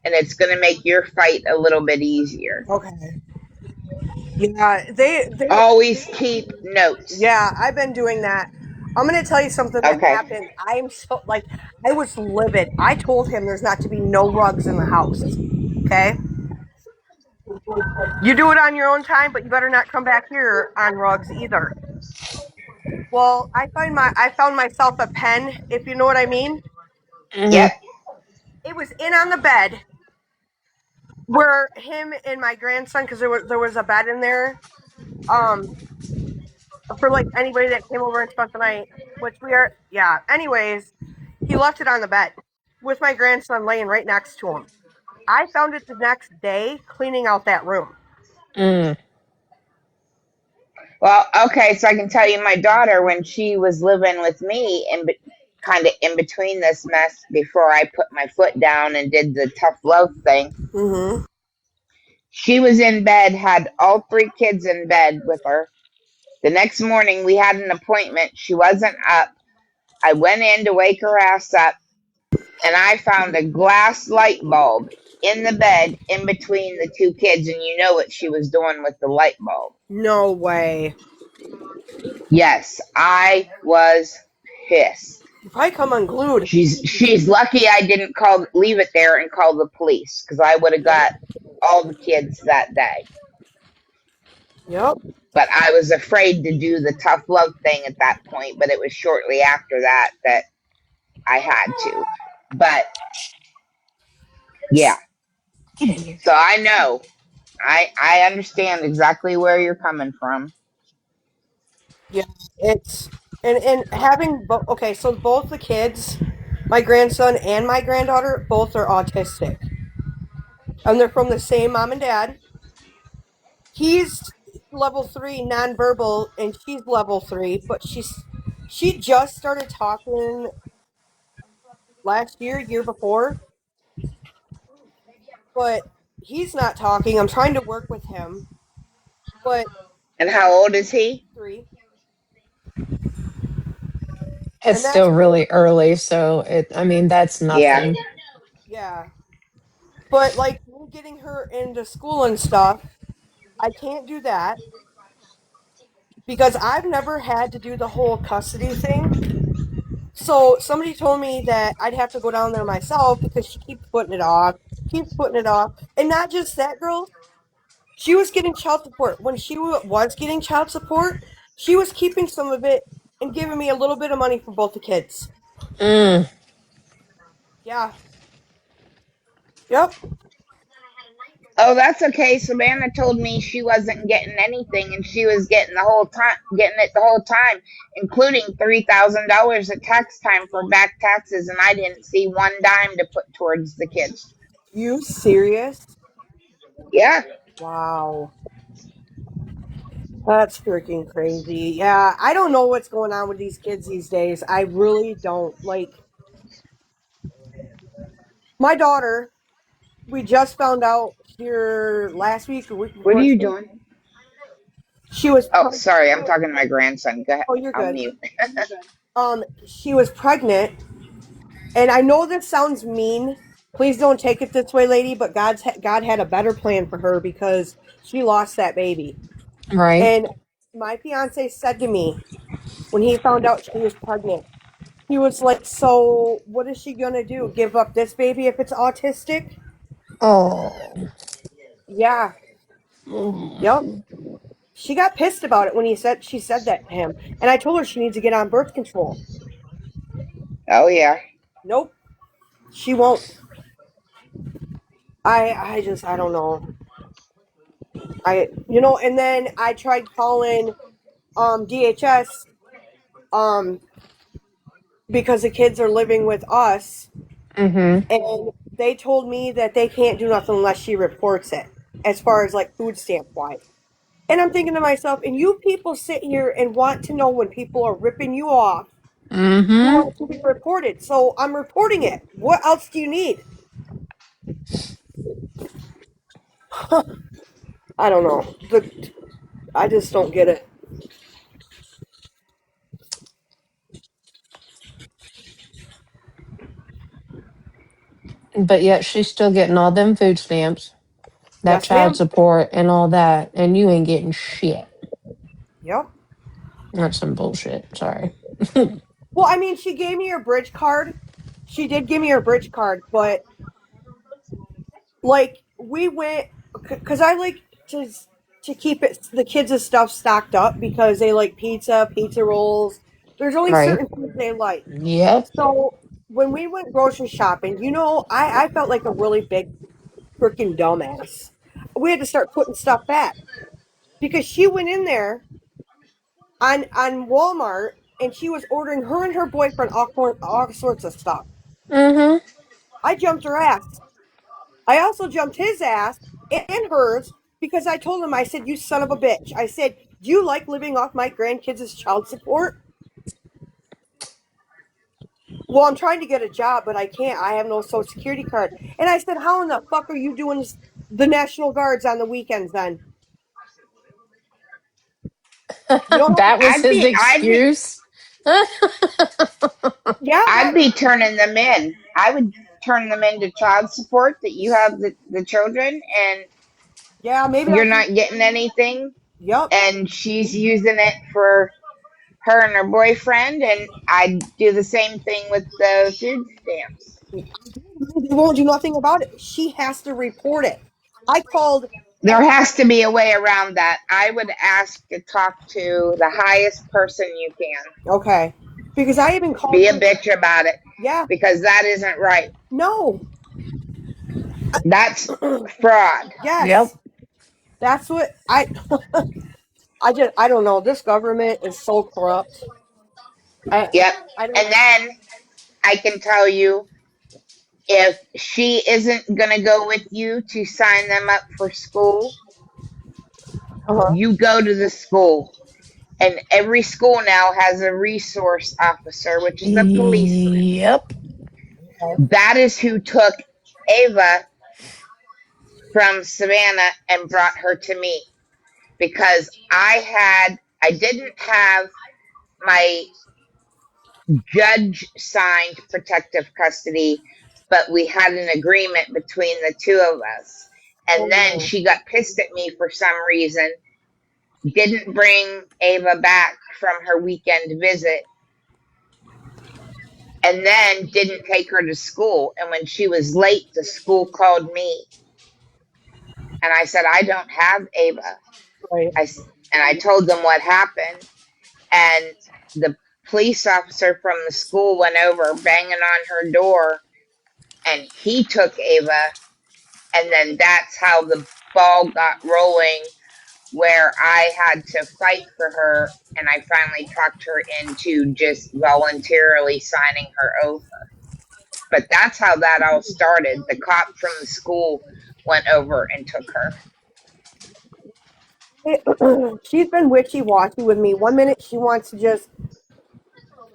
and it's going to make your fight a little bit easier. Okay. Yeah, they Always keep notes. yeah, I've been doing that. I'm going to tell you something that Okay. happened. I am so like I was livid. I told him there's not to be no rugs in the house. Okay? You do it on your own time, but you better not come back here on rugs either. Well, I found myself a pen, if you know what I mean. Yep. Mm-hmm. It was in on the bed where him and my grandson, because there was a bed in there, um, for like anybody that came over and spent the night, which we are, yeah. Anyways, he left it on the bed with my grandson laying right next to him. I found it the next day cleaning out that room. Mm. Well, okay, so I can tell you my daughter, when she was living with me and kind of in between this mess before I put my foot down and did the tough love thing, Mm-hmm. she was in bed, had all three kids in bed with her. The next morning, we had an appointment. She wasn't up. I went in to wake her ass up, and I found a glass light bulb in the bed in between the two kids, and you know what she was doing with the light bulb. No way. Yes, I was pissed. You probably come unglued. She's lucky I didn't leave it there and call the police, because I would have Yep. got all the kids that day. Yep. But I was afraid to do the tough love thing at that point, but it was shortly after that I had to. But yeah, so I know. I understand exactly where you're coming from. Yeah. It's and having okay, so both the kids, my grandson and my granddaughter, both are autistic, and they're from the same mom and dad. He's level 3 nonverbal, and she's level 3, but she just started talking last year, year before, but he's not talking. I'm trying to work with him, but And how old is he? 3, It's and that's still really early, so I mean, that's Yeah. nothing. yeah. But like me getting her into school and stuff, I can't do that because I've never had to do the whole custody thing. So somebody told me that I'd have to go down there myself because she keeps putting it off, keeps putting it off. And not just that, girl. She was getting child support. When she was getting child support, she was keeping some of it and giving me a little bit of money for both the kids. Mm. Yeah. Yep. Oh, that's okay. Savannah told me she wasn't getting anything, and she was getting it the whole time, including $3,000 at tax time for back taxes, and I didn't see one dime to put towards the kids. You serious? Yeah. Wow. That's freaking crazy. Yeah, I don't know what's going on with these kids these days. I really don't. Like, my daughter, we just found out here last week or week What are before, you doing? she was Oh, sorry, I'm talking to my grandson. Go ahead. oh, you're I'll good. mute. She was pregnant, and I know this sounds mean. Please don't take it this way, lady, but God had a better plan for her because she lost that baby. Right. And my fiance said to me when he found out she was pregnant, he was like, "So, what is she gonna do? Give up this baby if it's autistic?" Oh. Yeah. Yep. She got pissed about it when she said that to him, and I told her she needs to get on birth control. Oh, yeah. Nope, she won't. I don't know. And then I tried calling. DHS, um, because the kids are living with us, Mm-hmm. and they told me that they can't do nothing unless she reports it, as far as like food stamp wise. And I'm thinking to myself, and you people sit here and want to know when people are ripping you off. You Mm-hmm. want it to be reported, so I'm reporting it. What else do you need? I don't know. I just don't get it. But yet she's still getting all them food stamps, that Yes, child ma'am. support, and all that, and you ain't getting shit. Yep. That's some bullshit. Sorry. Well, I mean, she gave me her bridge card. She did give me her bridge card, but like we went because I like to keep it the kids' stuff stocked up because they like pizza, pizza rolls. There's only Right. certain things they like. Yep. So when we went grocery shopping, I felt like a really big freaking dumbass. We had to start putting stuff back because she went in there on Walmart and she was ordering her and her boyfriend all sorts of stuff. Mm-hmm. I jumped her ass. I also jumped his ass and hers because I told him, I said, "You son of a bitch." I said, "Do you like living off my grandkids' child support?" Well, I'm trying to get a job, but I can't. I have no social security card. And I said, "How in the fuck are you doing the National Guards on the weekends then? You don't have to." That was I'd his be, I'd be, excuse. Yeah, I'd be turning them in. I would turn them into child support that you have the children and yeah, maybe I you're should. not getting anything Yep. and she's using it for her and her boyfriend and I'd do the same thing with the food stamps. They won't do nothing about it. She has to report it. I called. There has to be a way around that. I would ask to talk to the highest person you can. Okay. Because I even called Be a the. bitch about it Yeah. because that isn't right. No. That's fraud. Yes. Yep. That's what I don't know. This government is so corrupt. I Yep. I don't. And then I can tell you if she isn't going to go with you to sign them up for school, Uh-huh. you go to the school. And every school now has a resource officer, which is a policeman. Yep. That is who took Ava from Savannah and brought her to me because I didn't have my judge signed protective custody, but we had an agreement between the two of us. And then Oh, she got pissed at me for some reason, didn't bring Ava back from her weekend visit, and then didn't take her to school. And when she was late, the school called me and I said, I don't have Ava. right. And I told them what happened. And the police officer from the school went over banging on her door and he took Ava. And then that's how the ball got rolling, where I had to fight for her. And I finally talked her into just voluntarily signing her over. But that's how that all started. The cop from the school went over and took her. She's been witchy washy with me. One minute she wants to just,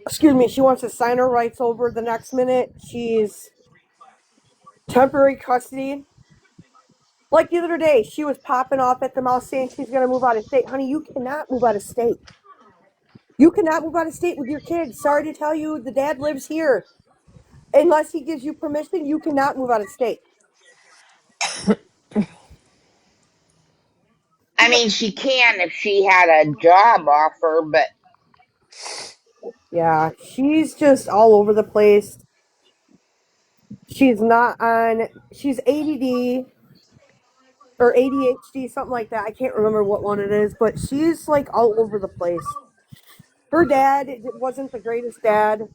excuse me, she wants to sign her rights over. The next minute she's temporary custody. Like the other day, she was popping off at the mouth saying she's going to move out of state. Honey, you cannot move out of state. You cannot move out of state with your kids. Sorry to tell you, the dad lives here. Unless he gives you permission, you cannot move out of state. I mean, she can if she had a job offer, but Yeah, she's just all over the place. She's not on, she's ADD or ADHD, something like that. I can't remember what one it is, but she's like all over the place. Her dad wasn't the greatest dad.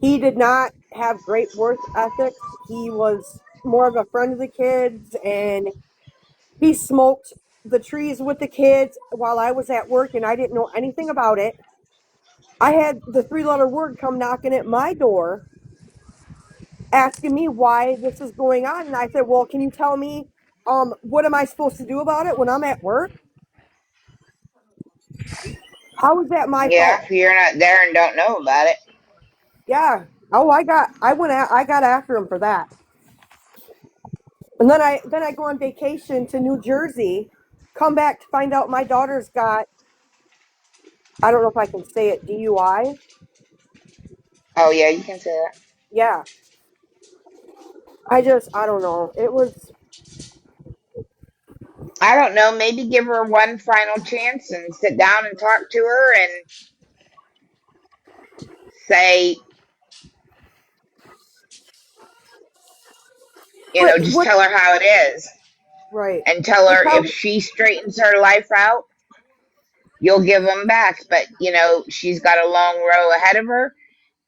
He did not have great work ethics. He was more of a friend of the kids and he smoked. the trees with the kids while I was at work and I didn't know anything about it. I had the 3 letter word come knocking at my door asking me why this is going on. And I said, well, can you tell me what am I supposed to do about it when I'm at work? How is that my Yeah, fault? if you're not there and don't know about it. Yeah. Oh, I got after him for that. And then I go on vacation to New Jersey, come back to find out my daughter's got, I don't know if I can say it, DUI. Oh yeah, you can say that. Yeah. I don't know. It was, I don't know, maybe give her one final chance and sit down and talk to her and say, but just what, tell her how it is. right. And tell But her if she straightens her life out, you'll give them back. But, she's got a long row ahead of her.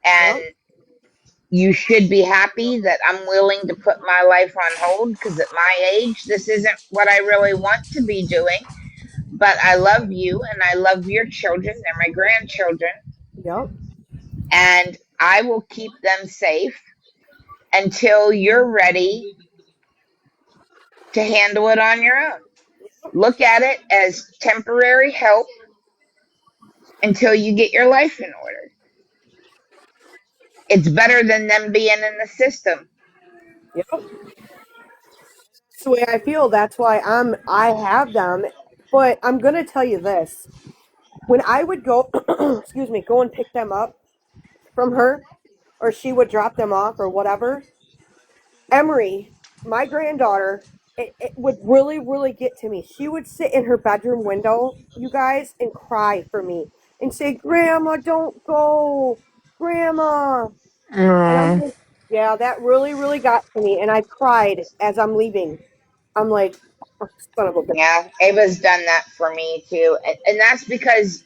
And yep, you should be happy that I'm willing to put my life on hold because at my age, this isn't what I really want to be doing. But I love you and I love your children. They're my grandchildren. yep, And I will keep them safe until you're ready to handle it on your own. Look at it as temporary help until you get your life in order. It's better than them being in the system. yep. It's the way I feel. That's why I have them. But I'm gonna tell you this. When I would go excuse me, go and pick them up from her, or she would drop them off or whatever, Emery, my granddaughter, it would really, really get to me. She would sit in her bedroom window, you guys, and cry for me and say, Grandma, don't go. Grandma. And I'm Mm. just, yeah, that really, really got to me. And I cried as I'm leaving. I'm like, oh, son of a bitch. Yeah, Ava's done that for me too. And that's because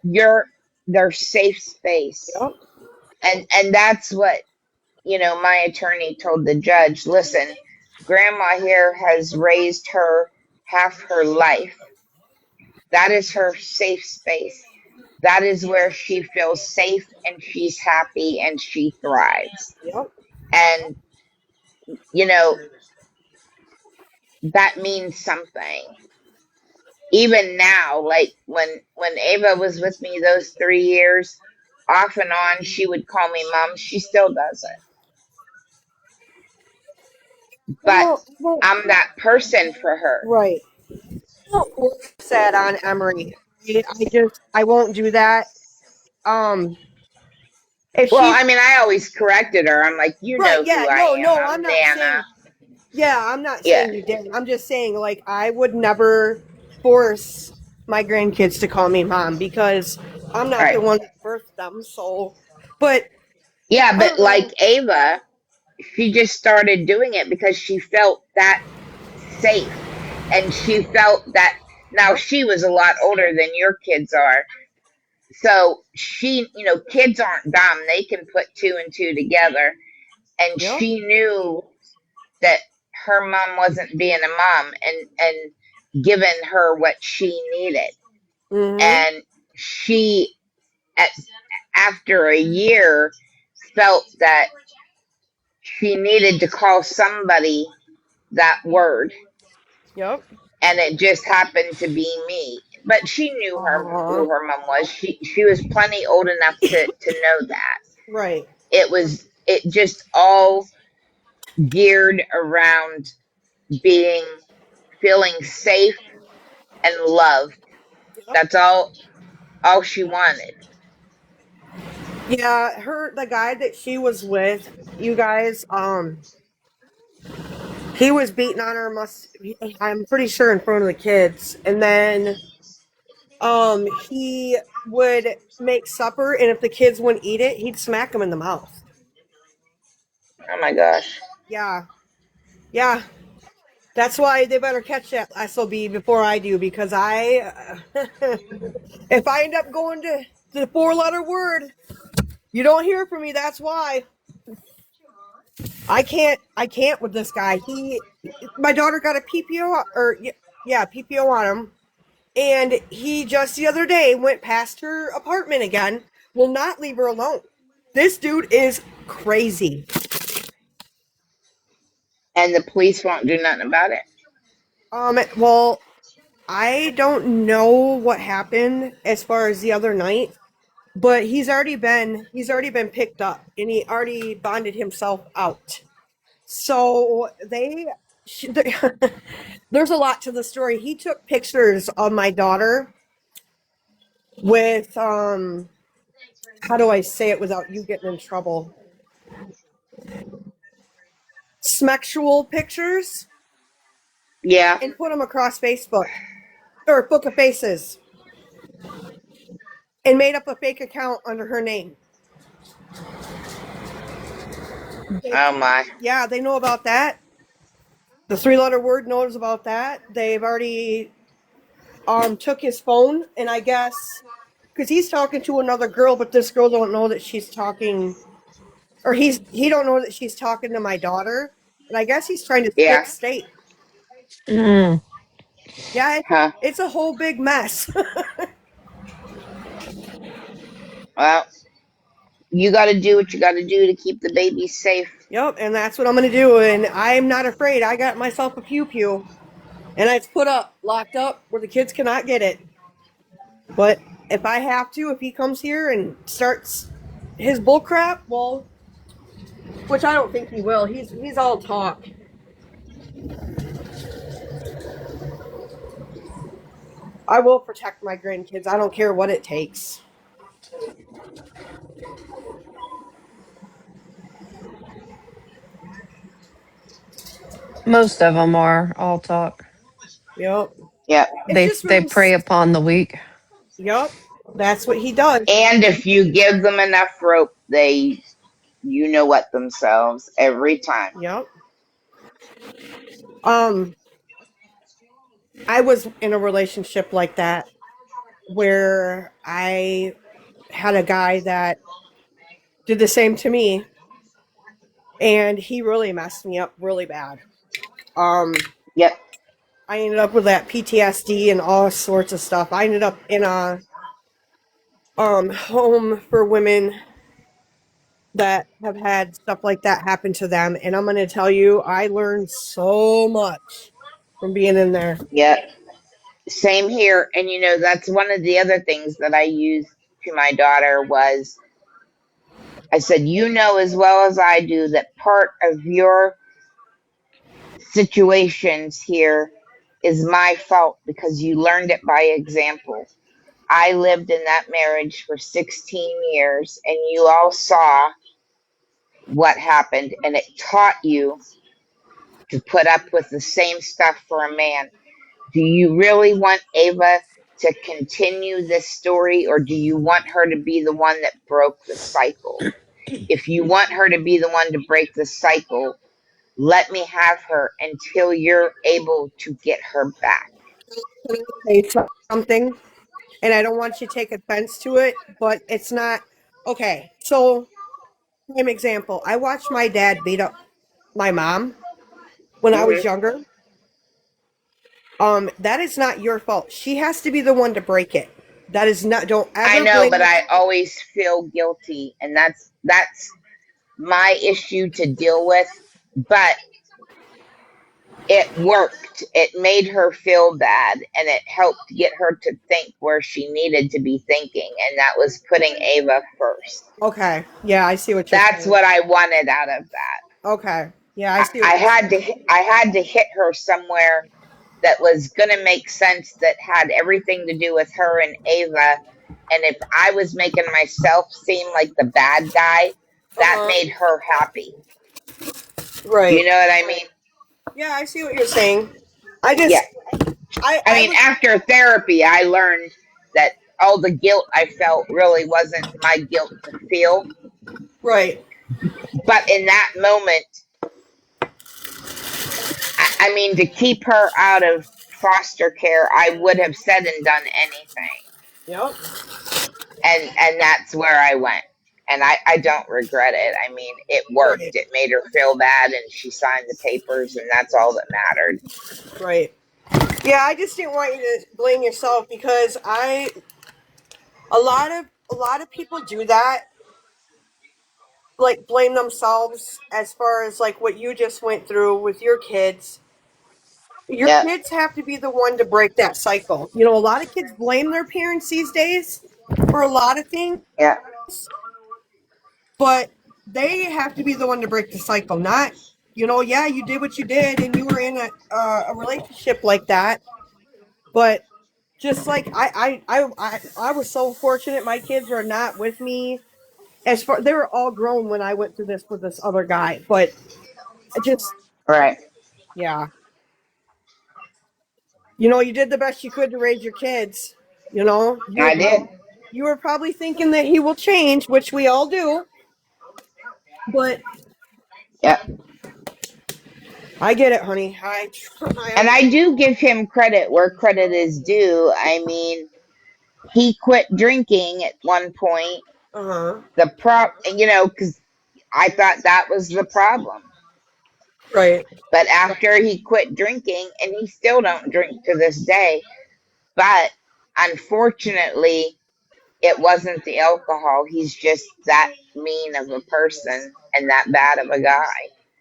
you're their safe space. Yep, And that's what, my attorney told the judge. Listen, grandma here has raised her half her life. That is her safe space. That is where she feels safe and she's happy and she thrives. yep, And, you know, that means something. Even now, like when Ava was with me those 3 years, off and on, she would call me mom. She still does it. But I won't, I'm that person for her. right. I won't force that on Emery. I won't do that. Um, if Well, she, I mean, I always corrected her. I'm like, you right, know yeah, who I no, am. no, I'm I'm not Nana. saying, yeah, I'm not Yeah, saying you didn't. I'm just saying, like, I would never force my grandkids to call me mom because I'm not the right. one that birthed them. So, but Yeah, I but don't know. like Ava, she just started doing it because she felt that safe. And she felt that now Yep, she was a lot older than your kids are. So kids aren't dumb. They can put two and two together. And yep, she knew that her mom wasn't being a mom and giving her what she needed. mm-hmm, And she, at, after a year, felt that she needed to call somebody that word. yep. And it just happened to be me. But she knew Aw, who her mom was. She was plenty old enough to know that. right. It just all geared around being feeling safe and loved. Yep. That's all she wanted. Yeah, the guy that she was with, you guys, he was beating on her. I'm pretty sure in front of the kids, and then he would make supper, and if the kids wouldn't eat it, he'd smack them in the mouth. Oh my gosh. Yeah, yeah. That's why they better catch that SOB before I do, because if I end up going to the 4 letter word, you don't hear from me. That's why I can't with this guy. My daughter got a PPO, or yeah, Yeah, PPO on him. And he just the other day went past her apartment again. Will not leave her alone. This dude is crazy. And the police won't do nothing about it. Well, I don't know what happened as far as the other night, but he's already been picked up and he already bonded himself out. So there's a lot to the story. He took pictures of my daughter with how do I say it without you getting in trouble? Smexual pictures Yeah. and put them across Facebook or Book of Faces and made up a fake account under her name. They, Oh my. yeah, they know about that. The three-letter word knows about that. They've already took his phone, and I guess because he's talking to another girl, but this girl don't know that she's talking, or he don't know that she's talking to my daughter, and I guess he's trying to switch Yeah. state. Mm. Yeah, Huh. it's a whole big mess. Well, you got to do what you got to do to keep the babies safe. Yep, and that's what I'm gonna do, and I'm not afraid. I got myself a pew pew, and it's put up, locked up, where the kids cannot get it. But if I have to, if he comes here and starts his bull crap, well, which I don't think he will. He's all talk. I will protect my grandkids. I don't care what it takes. Most of them are all talk. Yep. Yep. It's They just they really. prey upon the weak. Yep. That's what he does. And if you give them enough rope, they, you know what themselves every time. Yep. Um, I was in a relationship like that where I had a guy that did the same to me, and he really messed me up really bad. Um, Yep. I ended up with that PTSD and all sorts of stuff. I ended up in a home for women that have had stuff like that happen to them, and I'm going to tell you, I learned so much from being in there. Yep. Same here. And you know, that's one of the other things that I used to my daughter was I said, you know as well as I do that part of your situations here is my fault because you learned it by example. I lived in that marriage for 16 years and you all saw what happened and it taught you to put up with the same stuff for a man. Do you really want Ava to continue this story or do you want her to be the one that broke the cycle? If you want her to be the one to break the cycle, let me have her until you're able to get her back. Say something, and I don't want you to take offense to it, but it's not okay. So, prime example, I watched my dad beat up my mom when I was Hmm. younger. That is not your fault. She has to be the one to break it. That is not. Don't I ever know, but blame. I always feel guilty, and that's my issue to deal with. But it worked. It made her feel bad, and it helped get her to think where she needed to be thinking, and that was putting Ava first. Okay, yeah, I see what you're That's saying. what I wanted out of that. Okay, yeah, I I, see what I you're had saying. to I had to hit her somewhere that was going to make sense that had everything to do with her and Ava. And if I was making myself seem like the bad guy, Uh that huh. made her happy. You Right. know what I mean? Yeah, I see what you're saying. I Yeah. just, I I mean, was after therapy, I learned that all the guilt I felt really wasn't my guilt to feel. right. But in that moment, I mean, to keep her out of foster care, I would have said and done anything. Yep. And that's where I went. And I don't regret it. I mean, it worked. Right. It made her feel bad and she signed the papers and that's all that mattered. Right. Yeah, I just didn't want you to blame yourself because a lot of people do that, like blame themselves as far as like what you just went through with your kids. Your Yep. kids have to be the one to break that cycle. You know, a lot of kids blame their parents these days for a lot of things, Yeah. but they have to be the one to break the cycle, not, yeah, you did what you did and you were in a relationship like that, but just like I was so fortunate my kids were not with me as far they were all grown when I went through this with this other guy, but I just Right. yeah, you did the best you could to raise your kids. You were I did. you were probably thinking that he will change, which we all do, but Yep. I get it, honey. I And I understand. do give him credit where credit is due. I mean, he quit drinking at one point. Uh-huh. Because I thought that was the problem. Right. But after he quit drinking, and he still don't drink to this day, but unfortunately, it wasn't the alcohol. He's just that mean of a person and that bad of a guy.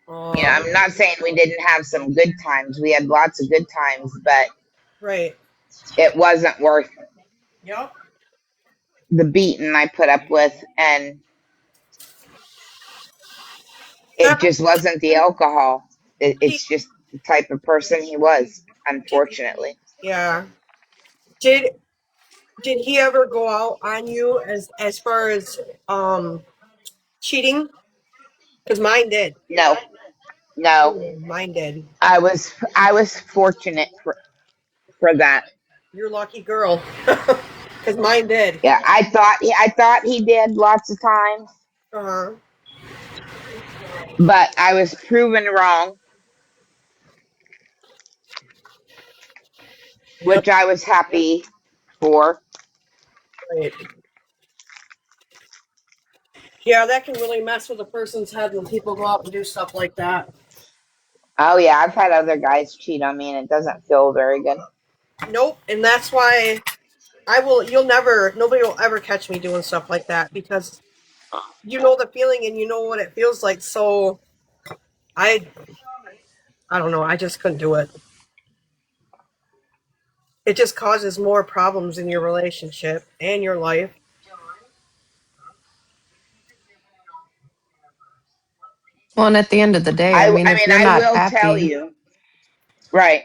Oh, I'm not saying we didn't have some good times. We had lots of good times, but right. it wasn't worth Yep. the beating I put up with. And Now, it just wasn't the alcohol. did, It's just the type of person he was, did unfortunately. yeah. Did did he ever go out on you as far as cheating? Because mine did. No, no. Oh, mine did. I was fortunate for that. You're a lucky girl. Because mine did. Yeah, I thought he did lots of times, Uh-huh. but I was proven wrong, Yep. which I was happy for. Right. Yeah, that can really mess with a person's head when people go out and do stuff like that. Oh yeah, I've had other guys cheat on me and it doesn't feel very good. Nope. And that's why nobody will ever catch me doing stuff like that because you know the feeling and you know what it feels like. So I, I don't know. I just couldn't do it. It just causes more problems in your relationship and your life. Well, and at the end of the day, I I mean, I if mean you're I not will tell happy, you, right.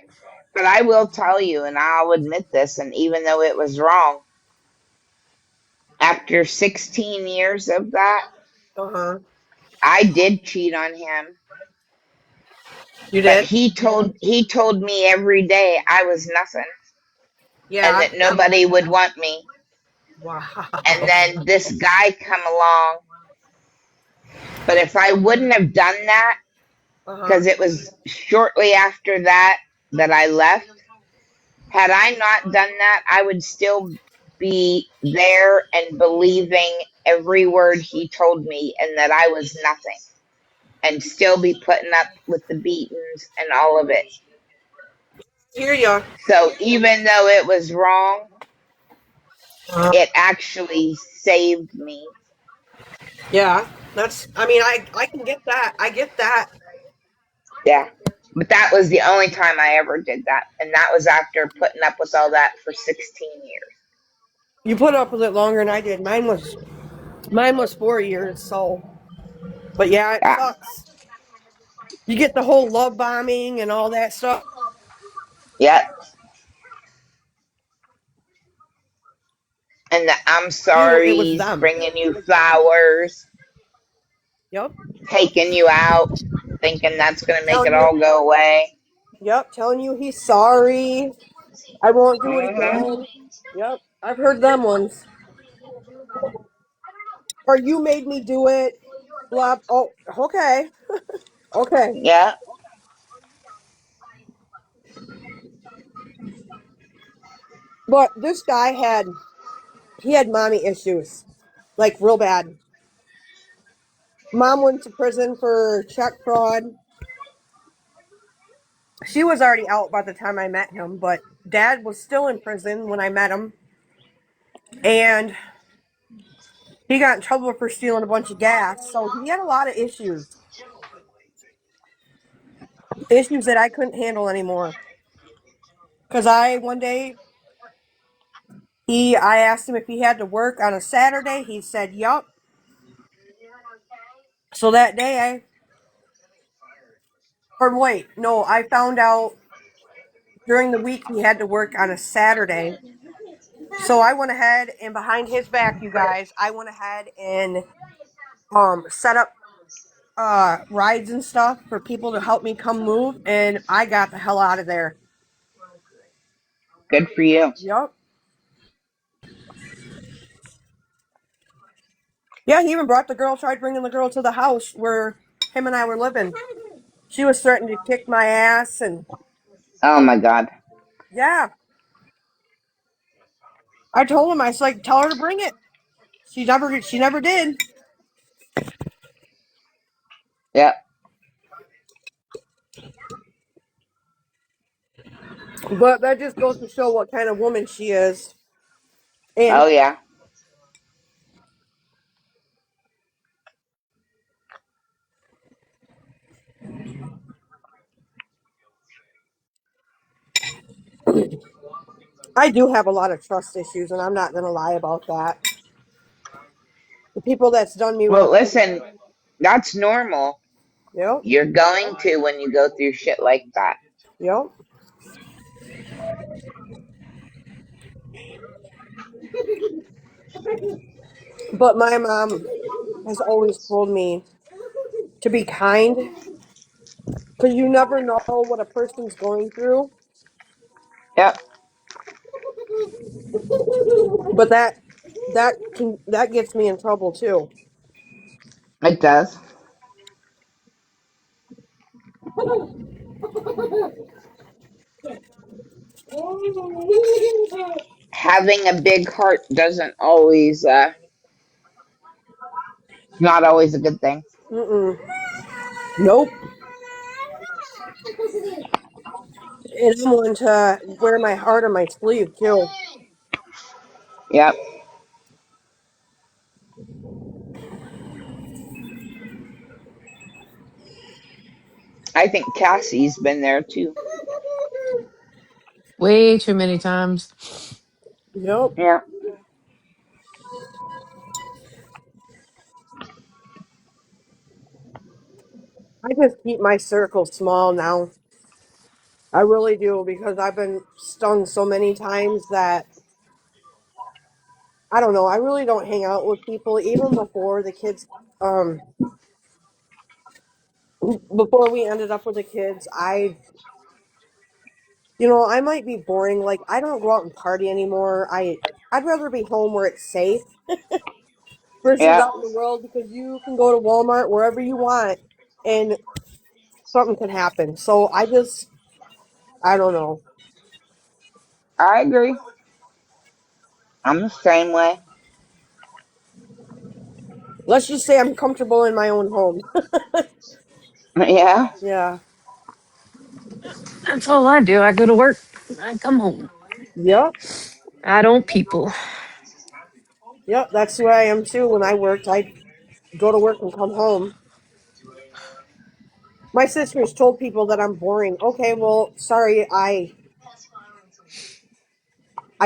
But I will tell you, and I'll admit this, and even though it was wrong, after 16 years of that, Uh huh. I did cheat on him. You But did? he told me every day I was nothing and Yeah. that nobody would want me. And Wow. then this guy come along. But if I wouldn't have done that, Uh because huh. it was shortly after that I left, had I not done that, I would still be there and believing every word he told me and that I was nothing and still be putting up with the beatings and all of it. Hear ya. So even though it was wrong, it actually saved me. Yeah. I mean, I can get that. I get that. Yeah. But that was the only time I ever did that. And that was after putting up with all that for 16 years. You put up with it longer than I did. Mine was 4 years. So, but yeah, it Yeah. sucks. You get the whole love bombing and all that stuff. Yep. And the I'm It was sorry's, them. bringing you flowers, Yep. taking you out, thinking that's going to make it Telling you. all go away. Yep. Telling you he's sorry. I won't do it Hmm. again. Yep. I've heard them ones. Or you made me do it. Blah. Oh, okay. Okay. Yeah. But this guy he had mommy issues, like real bad. Mom went to prison for check fraud. She was already out by the time I met him, but dad was still in prison when I met him. And he got in trouble for stealing a bunch of gas. So he had a lot of issues, issues that I couldn't handle anymore. Because one day, I asked him if he had to work on a Saturday. He said, yup. So that day, or wait, no, I found out during the week he had to work on a Saturday. So I went ahead and behind his back, you guys, I went ahead and set up rides and stuff for people to help me come move, and I got the hell out of there. Good for you. Yep. Yeah, he even brought the girl, tried bringing the girl to the house where him and I were living. She was threatening to kick my ass, and Oh my God. yeah, I told him, I was like, tell her to bring it. She never did. Yep. But that just goes to show what kind of woman she is. And Oh yeah. I do have a lot of trust issues, and I'm not going to lie about that. The people that's done me Well, wrong. listen, that's normal. Yep. You're going to when you go through shit like that. Yep. But my mom has always told me to be kind because you never know what a person's going through. Yep. But that gets me in trouble too. It does. Having a big heart doesn't always, not always a good thing. Mm-mm. Nope. And I'm one to wear my heart on my sleeve too. Yep. I think Cassie's been there too. Way too many times. Yep. Yeah. I just keep my circle small now. I really do because I've been stung so many times that I don't know. I really don't hang out with people even before the kids. Um, before we ended up with the kids, I might be boring. Like I don't go out and party anymore. I'd rather be home where it's safe versus Yep. out in the world because you can go to Walmart wherever you want and something can happen. So I don't know. I agree. I'm the same way. Let's just say I'm comfortable in my own home. Yeah. Yeah. That's all I do. I go to work. I come home. Yep. I don't people. Yep. That's who I am too. When I worked, I'd go to work and come home. My sisters told people that I'm boring. Okay, well, sorry, I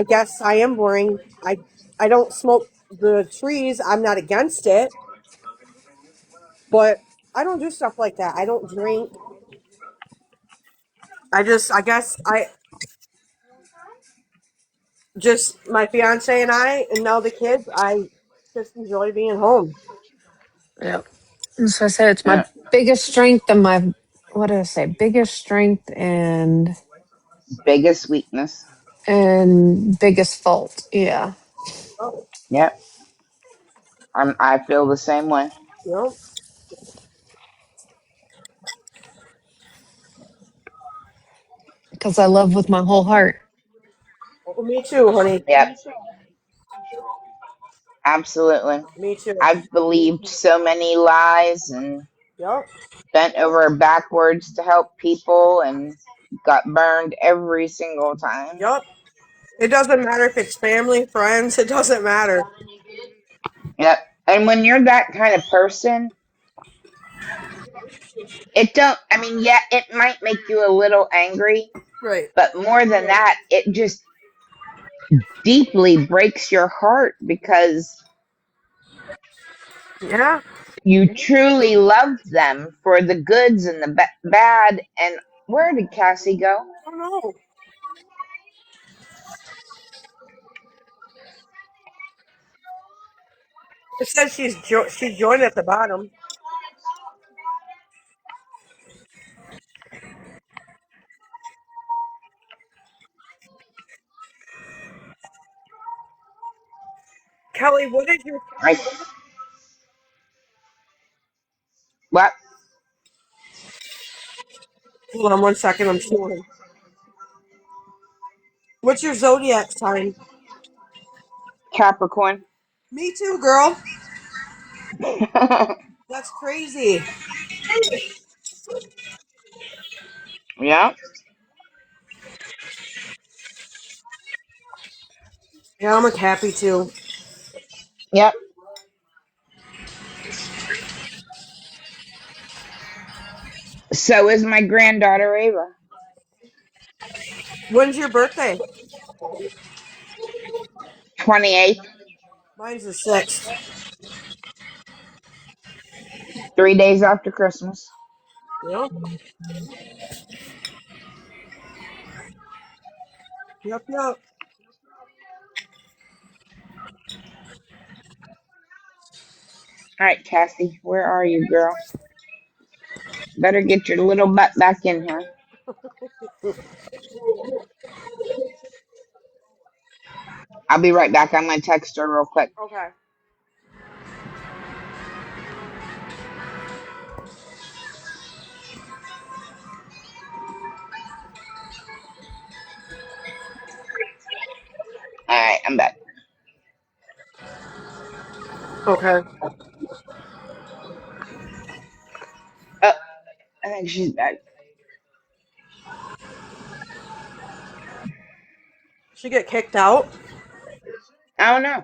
guess I am boring. I don't smoke the trees. I'm not against it, but I don't do stuff like that. I don't drink. I guess I just my fiance and I and now the kids, I just enjoy being home. Yep. So I say it's my Yeah. biggest strength and my, what do I say? Biggest strength Biggest weakness. and biggest fault. Yeah. Oh, Yep. I feel the same way. yep. Because I love with my whole heart. Well, me too, honey. Yep. Absolutely. Me too. I've believed so many lies and Yep. bent over backwards to help people, and got burned every single time. Yup. It doesn't matter if it's family, friends, it doesn't matter. Yep. And when you're that kind of person, it don't, I mean, yeah, it might make you a little angry, Right. but more than that, it just deeply breaks your heart because Yeah. you truly loved them for the goods and the bad. And where did Cassie go? I don't know. It says she's joined at the bottom. Kelly, what is your I, what? hold on 1 second, I'm snoring. What's your zodiac sign? Capricorn. Me too, girl. That's crazy. Yeah. Yeah, I'm a Cappy too. Yep. So is my granddaughter Ava. When's your birthday? 28th, Mine's the 6th. 3 days after Christmas. Yep. Yep, yep. All right, Cassie, where are you, girl? Better get your little butt back in here. I'll be right back. I'm going to text her real quick. Okay. All right, I'm back. Okay. Oh, I think she's back. She get kicked out? I don't know.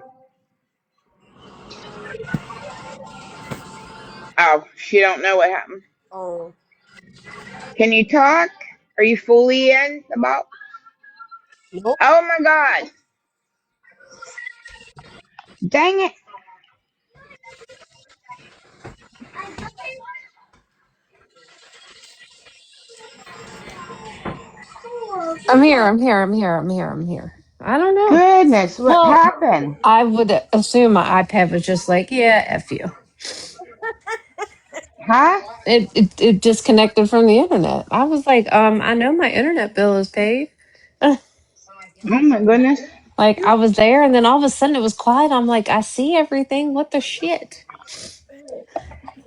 Oh, she don't know what happened. Oh. Can you talk? Are you fully in about? Nope. Oh my God. Dang it. I'm here. I'm here. I'm here. I'm here. I'm here. I don't know. Goodness, what Well, happened? I would assume my iPad was just like, yeah, F you. Huh? It disconnected from the internet. I was like, I know my internet bill is paid. Oh my goodness. Like I was there and then all of a sudden it was quiet. I'm like, I see everything. What the shit?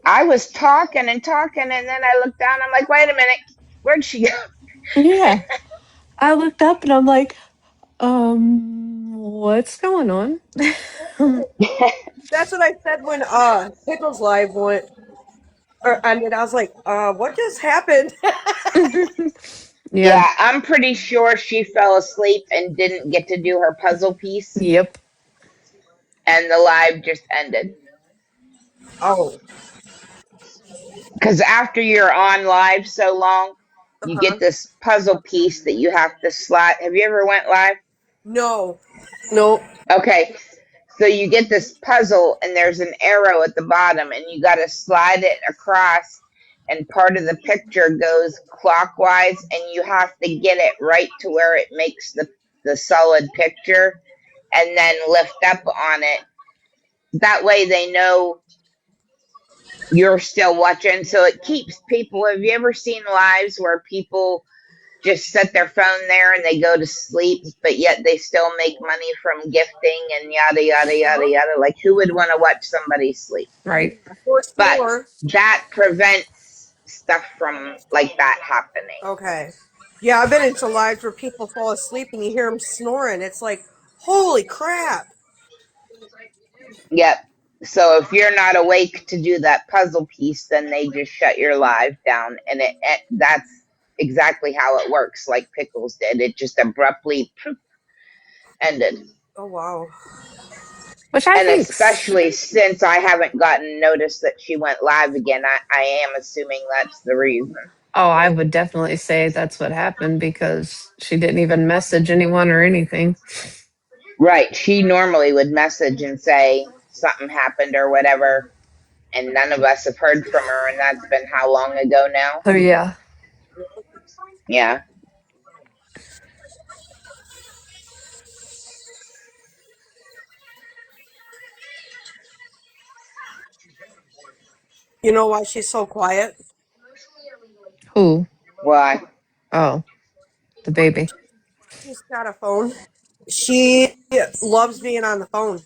I was talking and talking, and then I looked down. I'm like, wait a minute. Where'd she go? Yeah. I looked up and I'm like, what's going on? That's what I said when Pickles Live went or ended. I was like, what just happened? Yeah. Yeah, I'm pretty sure she fell asleep and didn't get to do her puzzle piece, Yep. and the live just ended. Oh. Because after you're on live so long, you Uh-huh. get this puzzle piece that you have to slide. Have you ever went live? No. Nope. Okay, so you get this puzzle, and there's an arrow at the bottom, and you got to slide it across, and part of the picture goes clockwise, and you have to get it right to where it makes the solid picture, and then lift up on it. That way they know you're still watching. So it keeps people. Have you ever seen lives where people just set their phone there and they go to sleep, but yet they still make money from gifting and yada, yada, yada, Uh-huh. yada? Like, who would want to watch somebody sleep? Right. Or But snore. that prevents stuff from like that happening. Okay. Yeah, I've been into lives where people fall asleep and you hear them snoring. It's like, holy crap. Yep. So if you're not awake to do that puzzle piece, then they just shut your live down, and that's exactly how it works, like Pickles did. It just abruptly ended. Oh wow. Which I And think, especially since I haven't gotten notice that she went live again, I am assuming that's the reason. oh, I would definitely say that's what happened because she didn't even message anyone or anything. Right. She normally would message and say something happened or whatever, and none of us have heard from her, and that's been how long ago now? Oh, yeah. Yeah. You know why she's so quiet? Who? Why? Oh, the baby. She's got a phone. She loves being on the phone.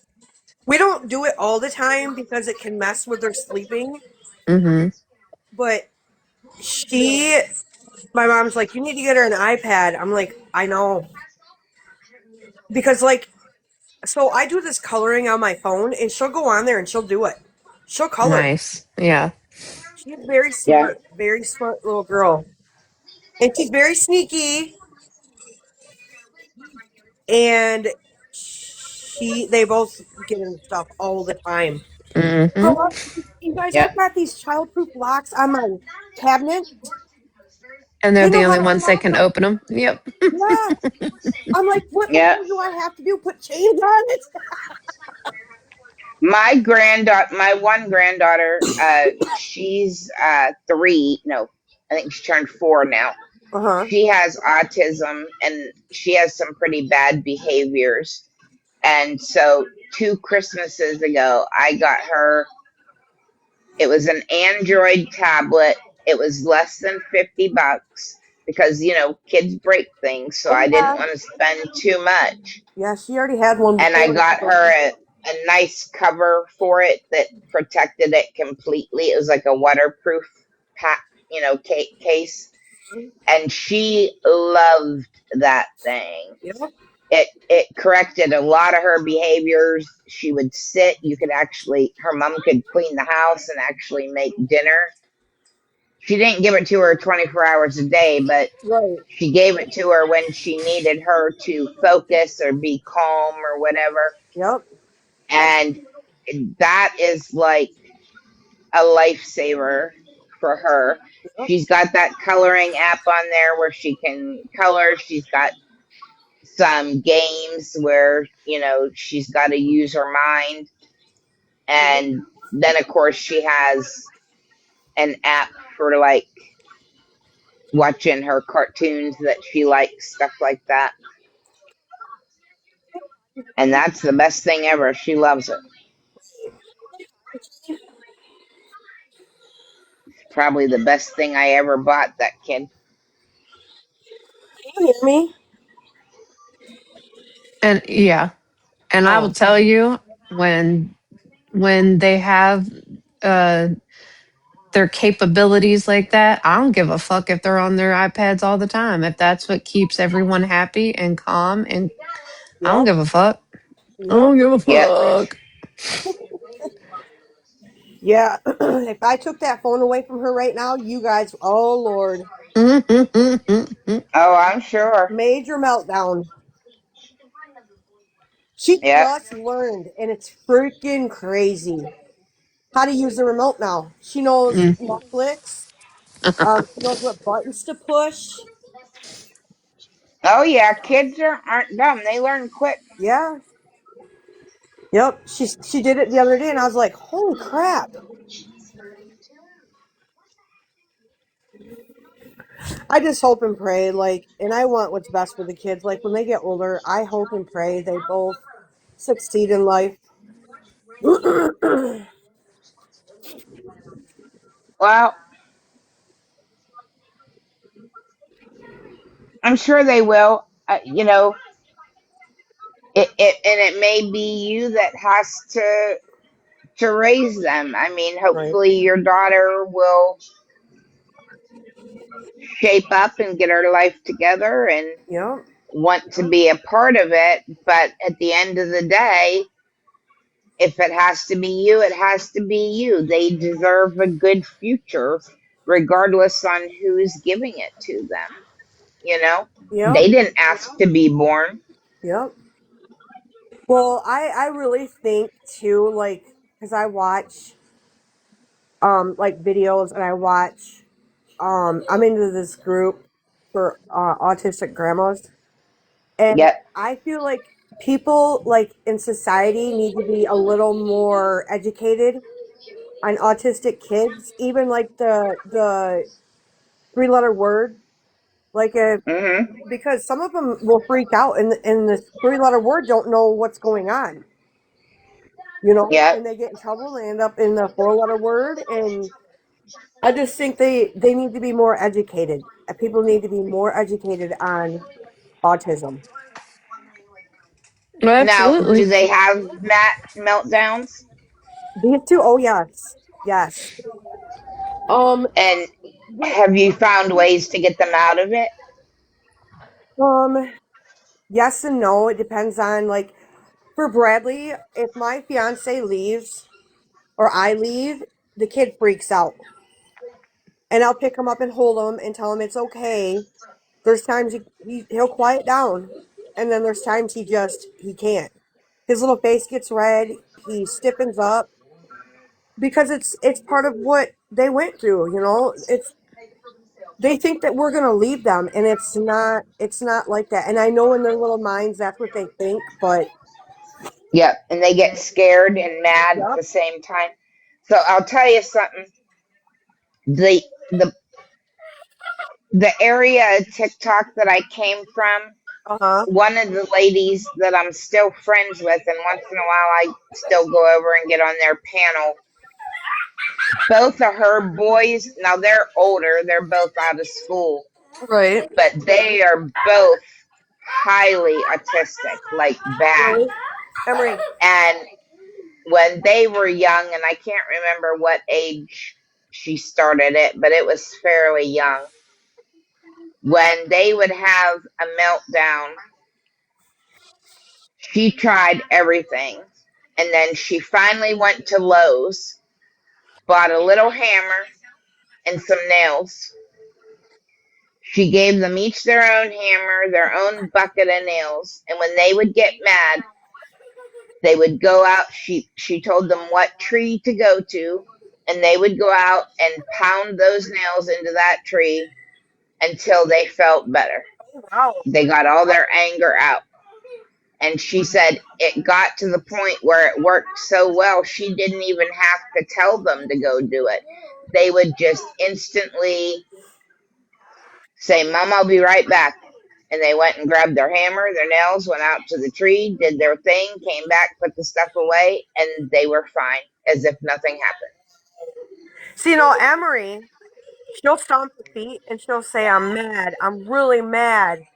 We don't do it all the time because it can mess with her sleeping, Mm-hmm. but she my mom's like, you need to get her an iPad. I'm like, I know. Because like so I do this coloring on my phone and she'll go on there and she'll do it. She'll color. Nice. Yeah. She's Yeah. very smart little girl. And she's very sneaky and they both get into stuff all the time. Mm-hmm. Girl, you guys, Yeah. I've got these childproof locks on my cabinet. And they're They the know how only to ones that unlock can them. open them. Yep. Yeah. I'm like, what Yeah. more do I have to do? Put chains on it? My one granddaughter, she's 3. No, I think she turned 4 now. Uh-huh. She has autism and she has some pretty bad behaviors. And so 2 Christmases ago, I got her, it was an Android tablet. It was less than $50 because, kids break things. So Oh I didn't yeah. want to spend too much. Yeah, she already had one And I before and she got broke her it. a nice cover for it that protected it completely. It was like a waterproof pack, case. And she loved that thing. Yep. It corrected a lot of her behaviors. She would sit. You could actually, her mom could clean the house and actually make dinner. She didn't give it to her 24 hours a day, but Right. she gave it to her when she needed her to focus or be calm or whatever. Yep. And that is like a lifesaver for her. Yep. She's got that coloring app on there where she can color. She's got some games where, she's got to use her mind. Yep. And then, of course, she has an app for like watching her cartoons that she likes, stuff like that. And that's the best thing ever. She loves it. It's probably the best thing I ever bought that kid. Can you hear me? And yeah. And I will Oh. tell you when they have uh their capabilities like that, I don't give a fuck if they're on their iPads all the time. If that's what keeps everyone happy and calm, and I don't Yep. give a fuck. I Yep. don't give a Yep. fuck. Yeah. If I took that phone away from her right now, you guys, oh Lord. Oh, I'm sure. Major meltdown. She Yep. just learned, and it's freaking crazy how to use the remote now. She knows Netflix. She knows what buttons to push. Oh, yeah. Kids aren't dumb. They learn quick. Yeah. Yep. She did it the other day, and I was like, holy crap. I just hope and pray, like, and I want what's best for the kids. Like, when they get older, I hope and pray they both succeed in life. Well, I'm sure they will. And it may be you that has to raise them. I mean, Right. hopefully your daughter will shape up and get her life together and Yep. want to be a part of it. But at the end of the day, if it has to be you, it has to be you. They deserve a good future, regardless on who's giving it to them. You know, Yep. they didn't ask to be born. Yep. Well, I really think too, like, because I watch like videos and I watch I'm into this group for autistic grandmas, and Yet, I feel like people like in society need to be a little more educated on autistic kids, even like the three-letter word, like mm-hmm. because some of them will freak out and the three-letter word don't know what's going on, and Yet, they get in trouble. They end up in the four-letter word, and I just think they need to be more educated. People need to be more educated on autism. now Absolutely. do they have meltdowns? These two, oh yes, yes. Um, And the- have you found ways to get them out of it? um, yes and no. It depends on like for Bradley, if my fiance leaves or I leave, the kid freaks out, and I'll pick him up and hold him and tell him it's okay. There's times he'll quiet down, and then there's times he can't. His little face gets red. He stiffens up because it's part of what they went through. It's they think that we're gonna leave them, and it's not like that. And I know in their little minds that's what they think, but Yep. And they get scared and mad at yep, the same time. So I'll tell you something. The the the area of TikTok that I came from, uh huh, one of the ladies that I'm still friends with, and once in a while I still go over and get on their panel. Both of her boys, now they're older, they're both out of school, right, but they are both highly autistic, like bad. right. Emery, And when they were young, and I can't remember what age she started it, but it was fairly young. When they would have a meltdown, she tried everything. And then she finally went to Lowe's, bought a little hammer and some nails. She gave them each their own hammer, their own bucket of nails. And when they would get mad, they would go out. She told them what tree to go to, and they would go out and pound those nails into that tree until they felt better. wow, They got all their anger out. And she said it got to the point where it worked so well, she didn't even have to tell them to go do it. They would just instantly say, Mom, I'll be right back. And they went and grabbed their hammer, their nails, went out to the tree, did their thing, came back, put the stuff away, and they were fine, as if nothing happened. so Emery, she'll stomp her feet and she'll say, "I'm mad. I'm really mad,"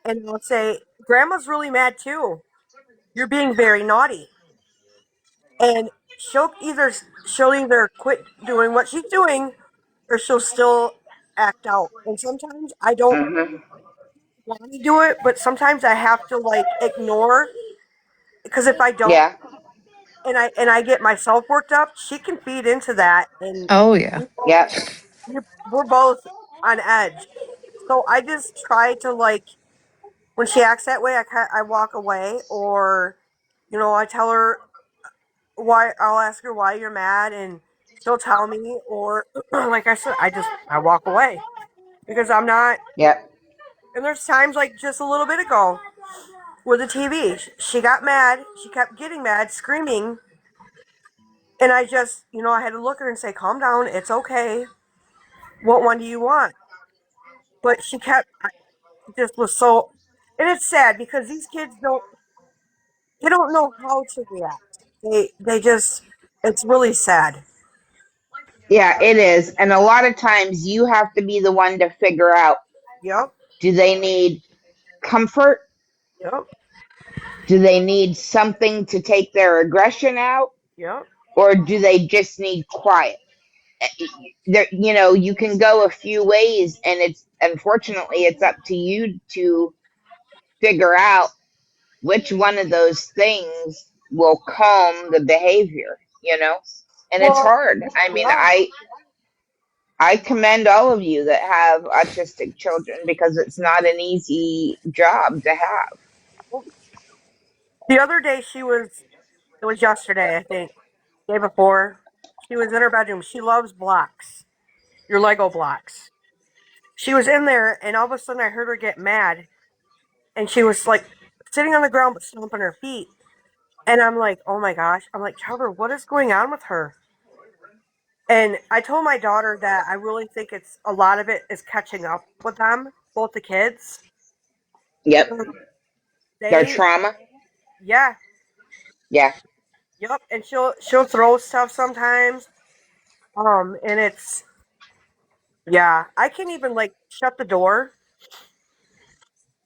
and I'll say, "Grandma's really mad too. You're being very naughty." And she'll either quit doing what she's doing or she'll still act out. And sometimes I don't Mm-hmm. want to do it, but sometimes I have to like ignore because if I don't Yeah, and I get myself worked up, she can feed into that and Oh, yeah. we both, yeah, we're both on edge. So I just try to like when she acts that way, I walk away or I tell her why I'll ask her why you're mad and she'll tell me or like I said I walk away because I'm not yeah, and there's times like just a little bit ago with the TV she got mad, she kept getting mad, screaming, and I just I had to look at her and say calm down, it's okay, what one do you want? But she kept just was so and it's sad because these kids don't know how to react. They just it's really sad. yeah, it is. And a lot of times you have to be the one to figure out, Yep. do they need comfort? Yep. Do they need something to take their aggression out? Yep. Or do they just need quiet? You can go a few ways, and it's unfortunately it's up to you to figure out which one of those things will calm the behavior. And it's Well, hard. I mean, yeah. I commend all of you that have autistic children because it's not an easy job to have. The other day it was yesterday, I think, day before, she was in her bedroom. She loves blocks, your Lego blocks. She was in there, and all of a sudden I heard her get mad, and she was like sitting on the ground but stomping her feet. And I'm like, oh my gosh. I'm like, Trevor, what is going on with her? And I told my daughter that I really think it's a lot of it is catching up with them, both the kids. Yep. Their They, trauma. yeah, Yeah. yep. And she'll throw stuff sometimes. And it's yeah. I can't even like shut the door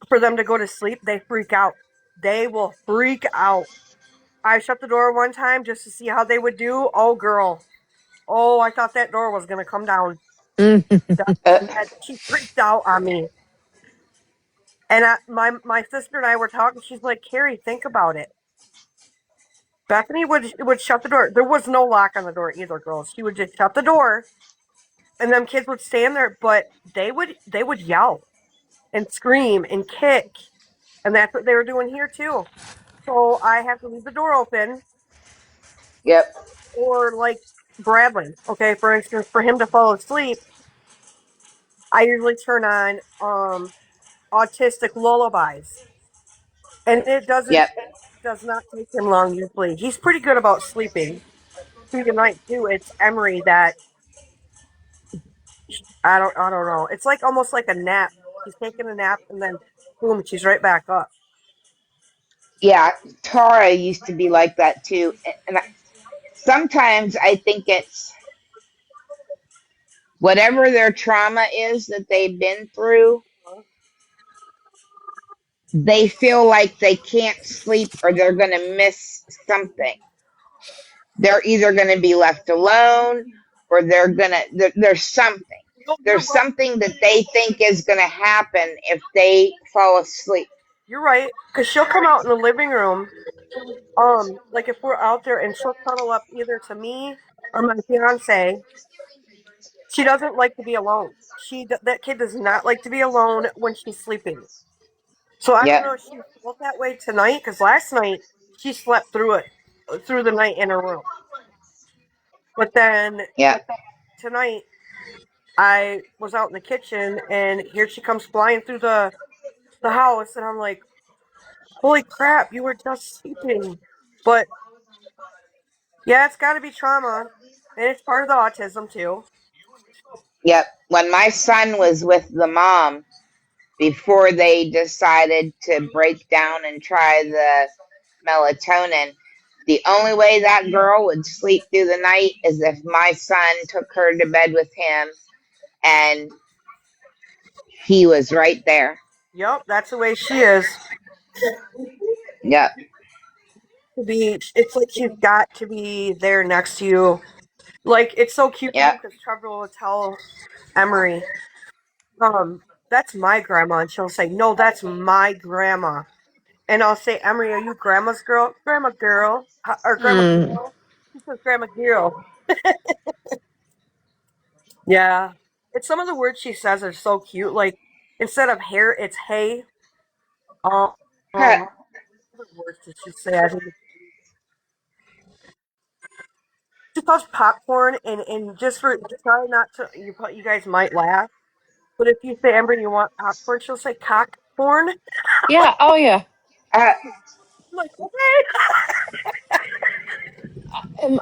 for them to go to sleep. They freak out. They will freak out. I shut the door one time just to see how they would do. Oh, girl. Oh, I thought that door was gonna come down. Uh, She freaked out on me. And my sister and I were talking. She's like, Carrie, think about it. Bethany would shut the door. There was no lock on the door either, girls. She would just shut the door, and them kids would stand there. But they would yell and scream and kick, and that's what they were doing here too. So I have to leave the door open, yep. or like Bradley. Okay, for instance, for him to fall asleep, I usually turn on autistic lullabies, and it Yep. does not take him long usually. He's pretty good about sleeping through the night too. It's Emery that I don't know. It's like almost like a nap. She's taking a nap and then boom, she's right back up. Yeah. Tara used to be like that too. And sometimes I think it's whatever their trauma is that they've been through, they feel like they can't sleep or they're going to miss something. They're either going to be left alone or there's something. No, you're There's right. something that they think is going to happen if they fall asleep. You're right. Because she'll come out in the living room, like if we're out there and she'll cuddle up either to me or my fiance. She doesn't like to be alone. That kid does not like to be alone when she's sleeping. So I don't Yep. know if she felt that way tonight because last night she slept through the night in her room. But then Yep. tonight I was out in the kitchen and here she comes flying through the house and I'm like, holy crap, you were just sleeping. But yeah, it's got to be trauma, and it's part of the autism too. Yep. When my son was with the mom, before they decided to break down and try the melatonin, the only way that girl would sleep through the night is if my son took her to bed with him and he was right there. Yep, that's the way she is. Yep. It's like she's got to be there next to you. Like it's so cute too Yep. because Trevor will tell Emery, that's my grandma, and she'll say, no, that's my grandma, and I'll say, Emery, are you grandma's girl, grandma girl, or grandma Mm. girl? She says, grandma girl. Yeah, it's some of the words she says are so cute. Like instead of hair, it's hay. Um, Huh. other words did she say? I think she calls popcorn, and just for try not to, you guys might laugh, but if you say Amber, you want popcorn, she'll say cockcorn. I'm Yeah. Oh, yeah. Uh, like, okay.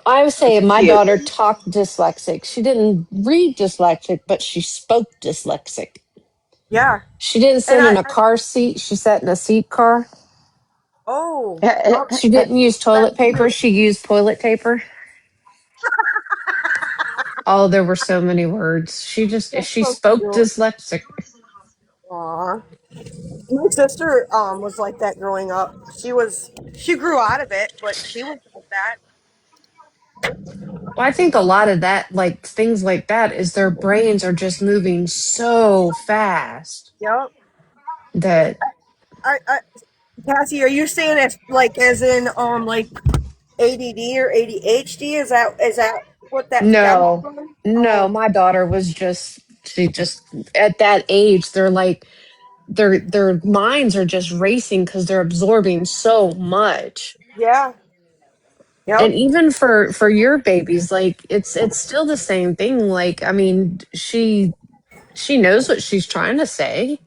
I would say my cute. daughter talked dyslexic. She didn't read dyslexic, but she spoke dyslexic. Yeah, She didn't and sit in a car seat. She sat in a seat car. oh, yep, She didn't use that's toilet paper. cute. She used toilet paper. Oh, there were so many words. That's She so spoke cute. dyslexic. Aw. My sister was like that growing up. She grew out of it, but she was like that. Well, I think a lot of that, like things like that, is their brains are just moving so fast Yep. that I Cassie, are you saying as like as in like ADD or ADHD? Is that What that stems No, from? no, Oh, my daughter was just, she just, at that age, they're like, their minds are just racing because they're absorbing so much. yeah. And Yep. even for your babies, like it's still the same thing. Like, I mean, she knows what she's trying to say,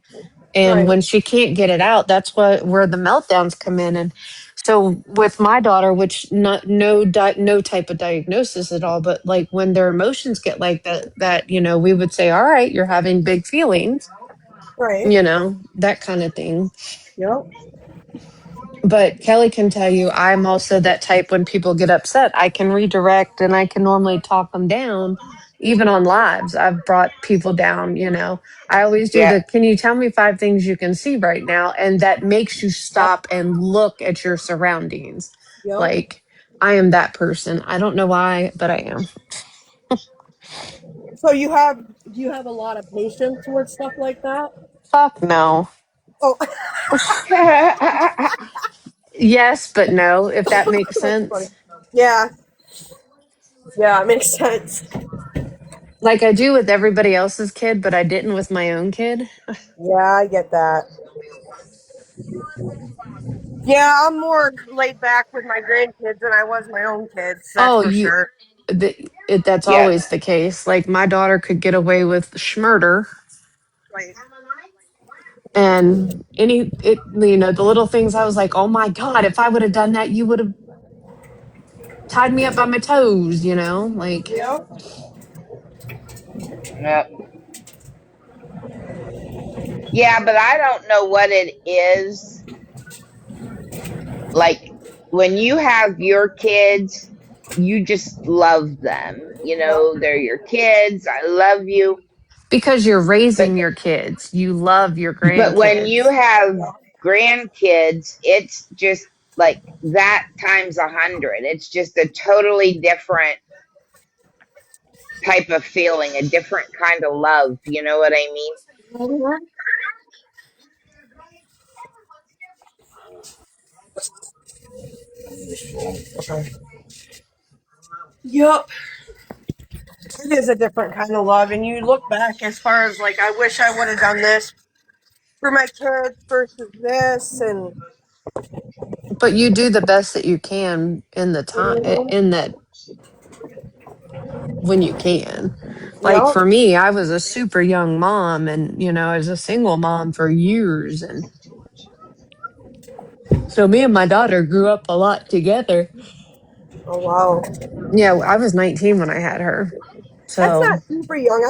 and Right. when she can't get it out, that's what where the meltdowns come in. And so with my daughter, which not no type of diagnosis at all, but like when their emotions get like that, we would say, all right, you're having big feelings, Right. that kind of thing. Yep. But Kelly can tell you, I'm also that type. When people get upset, I can redirect and I can normally talk them down. Even on lives, I've brought people down. I always do Yeah. the, can you tell me 5 things you can see right now? And that makes you Yep. stop and look at your surroundings. Yep. Like, I am that person. I don't know why, but I am. So do you have a lot of patience with stuff like that? Fuck no. Oh, Yes, but no, if that makes that's funny. sense. Yeah. Yeah, it makes sense. Like I do with everybody else's kid, but I didn't with my own kid. Yeah, I get that. Yeah, I'm more laid back with my grandkids than I was my own kids. That's Oh, for sure. that's Yeah. always the case. Like my daughter could get away with schmurder, Right. and the little things I was like, oh my God, if I would have done that, you would have tied me up by my toes. Like, Yep. Yep. Yeah, but I don't know what it is. Like when you have your kids, you just love them. Yep. They're your kids. I love you. because you're But raising your kids, you love your but when you grandkids. have grandkids, it's just like that times 100. It's just a totally different type of feeling, a different kind of love. You know what I mean? Mhm. Yep. It is a different kind of love, and you look back as far as like, I wish I would have done this for my kids versus this, and But you do the best that you can in the time, mhm. in that, when you can. Like Yep. for me, I was a super young mom, and I was a single mom for years, and so me and my daughter grew up a lot together. Oh wow, Yeah, I was 19 when I had her. that's So, not super young.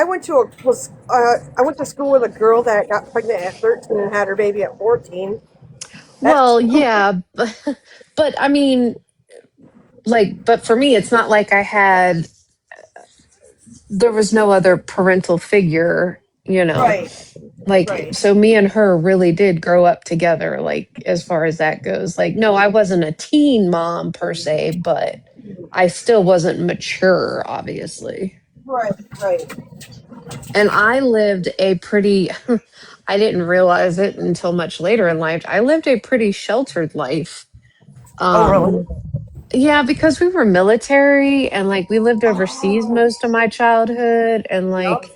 I went to school with a girl that got pregnant at 13 and had her baby at 14. That's well, yeah, but I mean, like, but for me, it's not like there was no other parental figure. right, Like, right, so me and her really did grow up together, like, as far as that goes. Like, no, I wasn't a teen mom per se, but I still wasn't mature, obviously. right, right. And I lived a pretty, I didn't realize it until much later in life. I lived a pretty sheltered life. Oh Um, really? yeah, because we were military and like we lived overseas Oh, most of my childhood. And yep. like,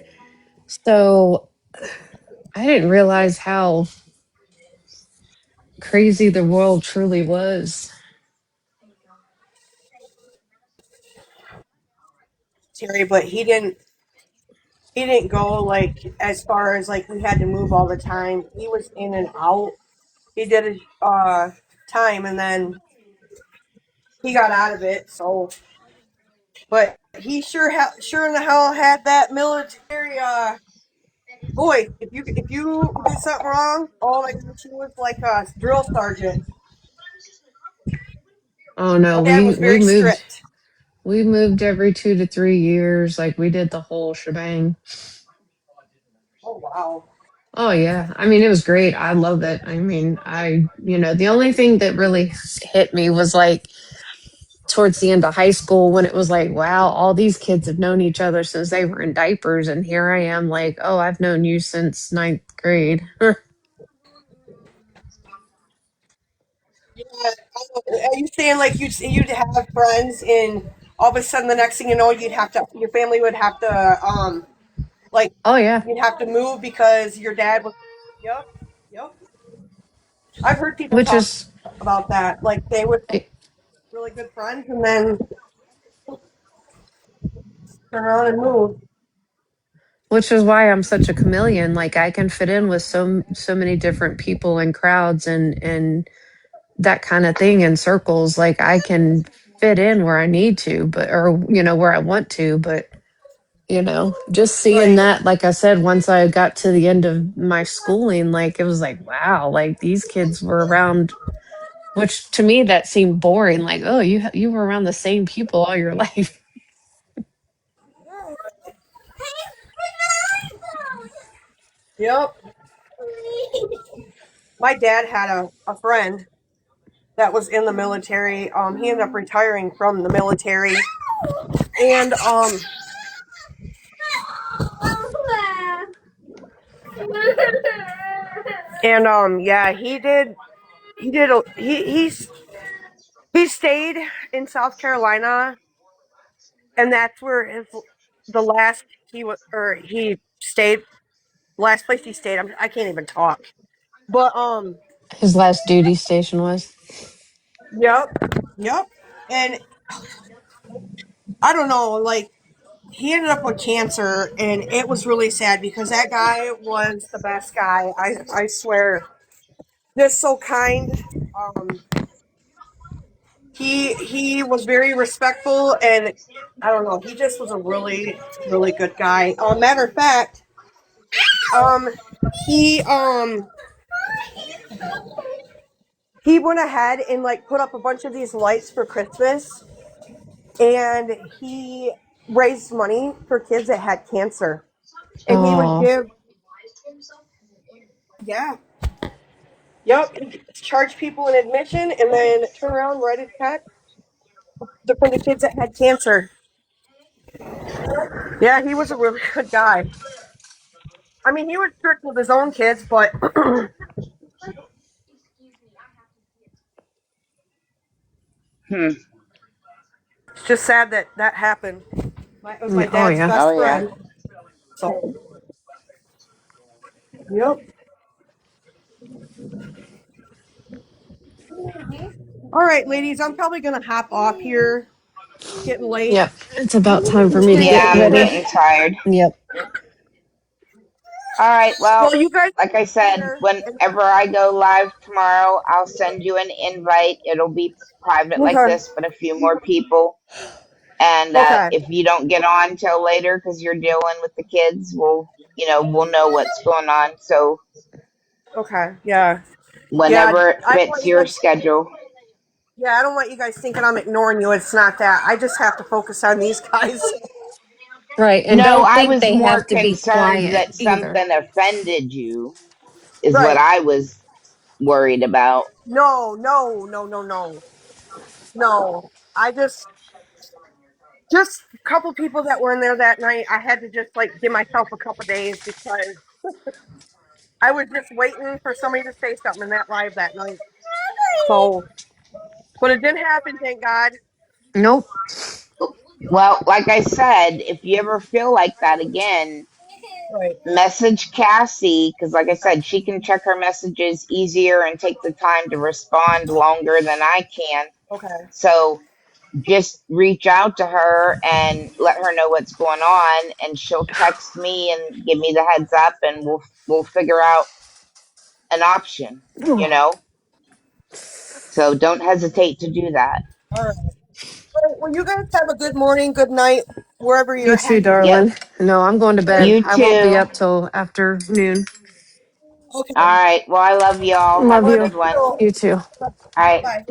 so I didn't realize how crazy the world truly was. Terry, but he didn't go like as far as like we had to move all the time. He was in and out. He did his time, and then he got out of it. So, but he sure in the hell had that military. Boy, if you did something wrong, oh my gosh, he was like a drill sergeant. Oh no, My dad we was we very moved strict. we moved every 2 to 3 years. Like we did the whole shebang. Oh wow. Oh yeah. I mean, it was great. I love it. I mean, the only thing that really hit me was like towards the end of high school when it was like, wow, all these kids have known each other since they were in diapers, and here I am like, oh, I've known you since ninth grade. Yeah, are you saying like you'd have friends in all of a sudden the next thing you know, your family would have to like Oh yeah. you'd have to move because your dad was. Yep, yep. I've heard people Which talk is about that. Like they would really good friends and then turn around and move. which is why I'm such a chameleon. Like I can fit in with so many different people and crowds and that kind of thing in circles. Like I can fit in where I need to, but or where I want to, but just seeing Right. that, like I said, once I got to the end of my schooling, like it was like, wow, like these kids were around, which to me that seemed boring. Like, oh, you were around the same people all your life. Yep. My dad had a friend that was in the military. He ended up retiring from the military, and yeah, he stayed in South Carolina, and that's where the last he stayed. Last place he stayed. I can't even talk. But His last duty station was. yep, yep. And I don't know, like he ended up with cancer, and it was really sad because that guy was the best guy. I swear, just so kind. Um, he was very respectful, and I don't know, he just was a really good guy. Matter of fact, um, he um he went ahead and like put up a bunch of these lights for Christmas, and he raised money for kids that had cancer, and he would Oh, give. Yeah. Yep, he charged people an admission and then turn around, write a check for the kids that had cancer. Yeah, he was a really good guy. I mean, he was strict with his own kids, but Hmm. it's just sad that that happened. It was my oh dad's yeah. best Oh yeah. friend. So, yep. All right, ladies, I'm probably gonna hop off here. It's getting late. Yep. It's about time for me to Yeah, get I'm ready. getting tired. Yep. All right. Well, Well, you guys like I take said, care. whenever I go live tomorrow, I'll send you an invite. It'll be private like Okay. this, but a few more people. And Okay. if you don't get on till later because you're dealing with the kids, we'll know what's going on. So Okay. Yeah. Yeah. whenever it I don't want fits you your guys. schedule. Yeah, I don't want you guys thinking I'm ignoring you. It's not that. I just have to focus on these guys. Right. And No, don't I think was they more have to be concerned quiet that either. something offended you, is what Right. I was worried about. No, no, no, no, no. No. I just a couple people that were in there that night. I had to just like give myself a couple days because I was just waiting for somebody to say something in that live that night. So, but it didn't happen, thank God. Nope. Well, like I said, if you ever feel like that again, Right. message Cassie because, like I said, she can check her messages easier and take the time to respond longer than I can. Okay. So just reach out to her and let her know what's going on, and she'll text me and give me the heads up, and we'll figure out an option. You know, so don't hesitate to do that. All right. All right. Well, you guys have a good morning, good night, wherever You you're too, at. Yep, darling. No, I'm going to bed. you I won't be too. up till afternoon. Okay. All right. Well, I love y'all. Have Love All a right. you. good one. So, You too. All right. bye.